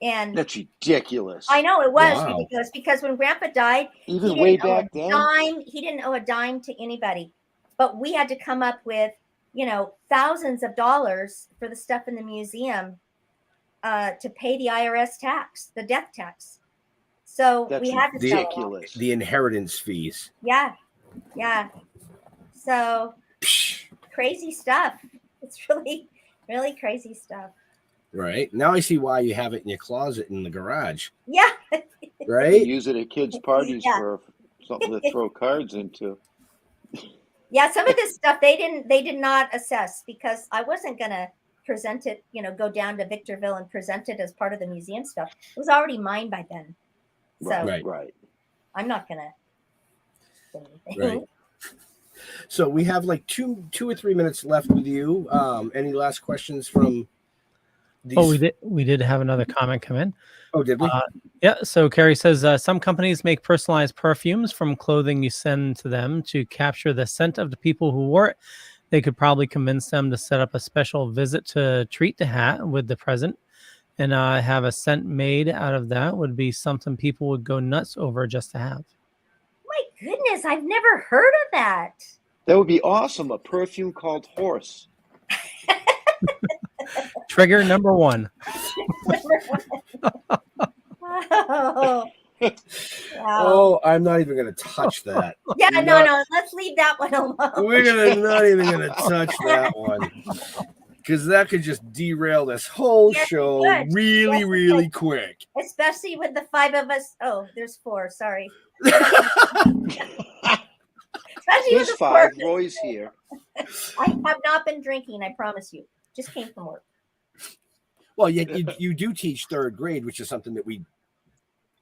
And That's ridiculous. I know it was Wow. ridiculous because when Grandpa died, Even he way didn't owe back a then? dime. He didn't owe a dime to anybody, but we had to come up with thousands of dollars for the stuff in the museum to pay the IRS tax, the death tax. So That's we had to sell it all. ridiculous. The inheritance fees. Yeah. So crazy stuff. It's really, really crazy stuff. Right. Now I see why you have it in your closet in the garage. Yeah. Right. Use it at kids' parties for something to throw cards into. Yeah. Some of this stuff they did not assess because I wasn't gonna present it, go down to Victorville and present it as part of the museum stuff. It was already mine by then. So Right. I'm not gonna say anything. Right. So we have like two or 3 minutes left with you. Any last questions from these? Oh, we did have another comment come in. Oh, did we? Yeah. So Carrie says some companies make personalized perfumes from clothing you send to them to capture the scent of the people who wore it. They could probably convince them to set up a special visit to treat the hat with the present and have a scent made out of that. Would be something people would go nuts over just to have. My goodness, I've never heard of that. That would be awesome. A perfume called Horse. Trigger number 1. Wow. Oh, I'm not even going to touch that. Yeah, no. Let's leave that one alone. We're not even going to touch that one because that could just derail this whole show could. really, Yes, it really could. quick. Especially with the 5 of us. Oh, there's 4. Sorry. Especially There's with the 5. 4. Roy's here. I have not been drinking. I promise you. Just came from work. Well, you do teach 3rd grade, which is something that we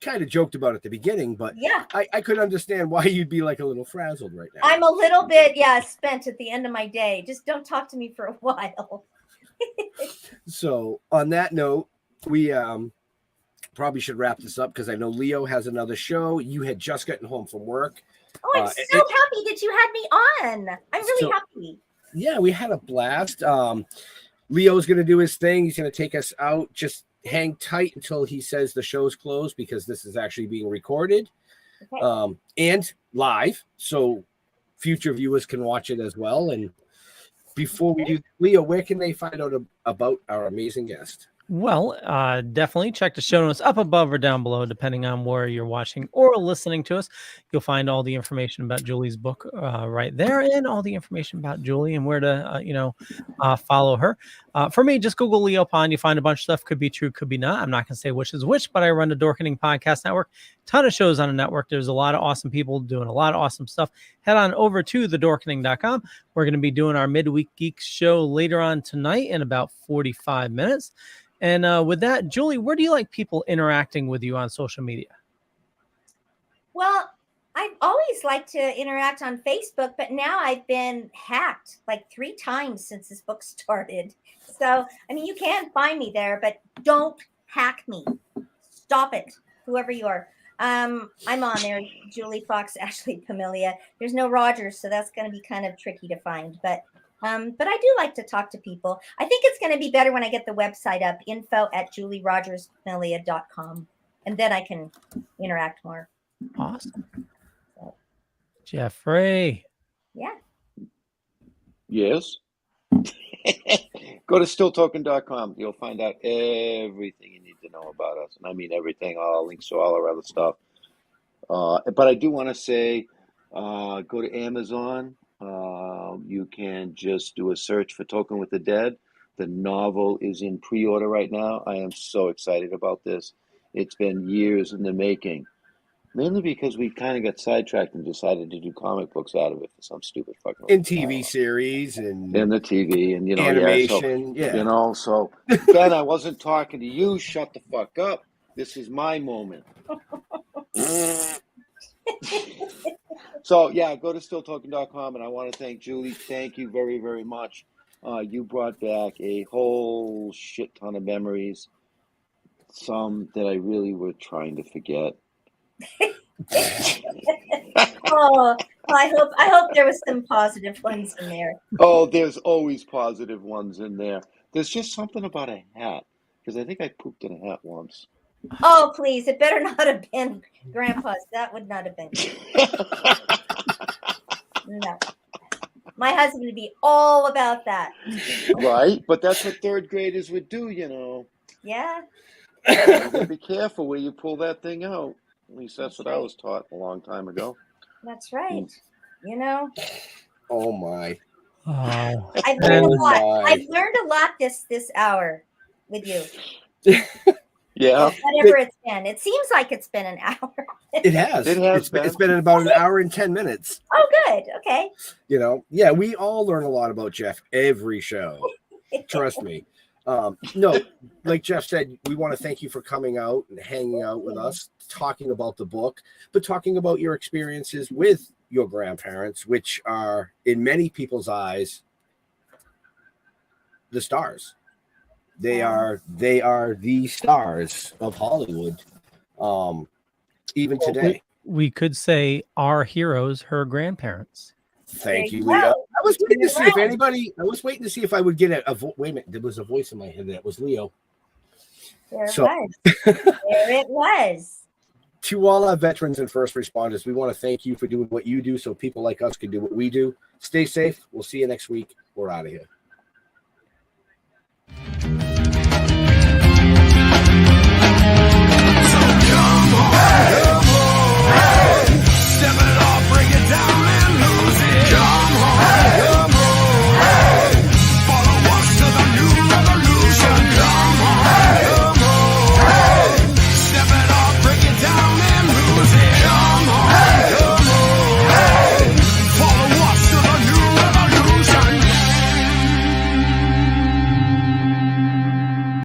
kind of joked about at the beginning, but Yeah. I could understand why you'd be like a little frazzled right now. I'm a little bit, spent at the end of my day. Just don't talk to me for a while. So on that note, we probably should wrap this up because I know Leo has another show. You had just gotten home from work. Oh, I'm so happy that you had me on. I'm really happy. Yeah, we had a blast. Leo's going to do his thing. He's going to take us out. Just hang tight until he says the show's closed because this is actually being recorded and live. So future viewers can watch it as well. And before we do, Leo, where can they find out about our amazing guest? Well, definitely check the show notes up above or down below, depending on where you're watching or listening to us. You'll find all the information about Julie's book right there, and all the information about Julie and where to, follow her. For me, just Google Leo Pond. You find a bunch of stuff. Could be true, could be not. I'm not going to say which is which, but I run the Dorkening Podcast Network. Ton of shows on the network. There's a lot of awesome people doing a lot of awesome stuff. Head on over to thedorkening.com. We're going to be doing our Midweek Geeks show later on tonight in about 45 minutes. And with that, Julie, where do you like people interacting with you on social media? Well, I've always liked to interact on Facebook, but now I've been hacked like 3 times since this book started. So, I mean, you can find me there, but don't hack me. Stop it, whoever you are. I'm on there, Julie Fox, Ashley Pomilia. There's no Rogers, so that's going to be kind of tricky to find, but I do like to talk to people. I think it's going to be better when I get the website up, info@julierogerspomilia.com, and then I can interact more. Awesome. So, Jeffrey. Yeah. Yes. Go to stilltoking.com. You'll find out everything you need to know about us. And I mean everything, all links to all our other stuff. But I do want to say, go to Amazon. You can just do a search for Toking with the Dead. The novel is in pre-order right now. I am so excited about this. It's been years in the making, mainly because we kind of got sidetracked and decided to do comic books out of it for some stupid fucking In TV series and in the TV and animation. So Ben, I wasn't talking to you. Shut the fuck up. This is my moment. So, yeah, go to stilltoking.com, and I want to thank Julie. Thank you very, very much. You brought back a whole shit ton of memories, some that I really were trying to forget. I hope there was some positive ones in there. Oh, there's always positive ones in there. There's just something about a hat, because I think I pooped in a hat once. Oh, please. It better not have been Grandpa's. That would not have been. No. My husband would be all about that. Right? But that's what 3rd graders would do, Yeah. Be careful where you pull that thing out. At least that's what I was taught a long time ago. That's right. oh my. Oh, I've learned a lot. my. I've learned a lot this hour with you. Yeah. Whatever it's been. It seems like it's been an hour. It has. It's been about an hour and 10 minutes. Oh, good. Okay. Yeah, we all learn a lot about Jeff every show. Trust me. No, like Jeff said, we want to thank you for coming out and hanging out with us, talking about the book, but talking about your experiences with your grandparents, which are, in many people's eyes, the stars. They are the stars of Hollywood, even today. We could say our heroes, her grandparents. Thank you, Leo. I was waiting to see if anybody. I was waiting to see if I would get a wait a minute. There was a voice in my head that was Leo. There it was. To all our veterans and first responders, we want to thank you for doing what you do, so people like us can do what we do. Stay safe. We'll see you next week. We're out of here. Step it off, break it down and lose it. Come on.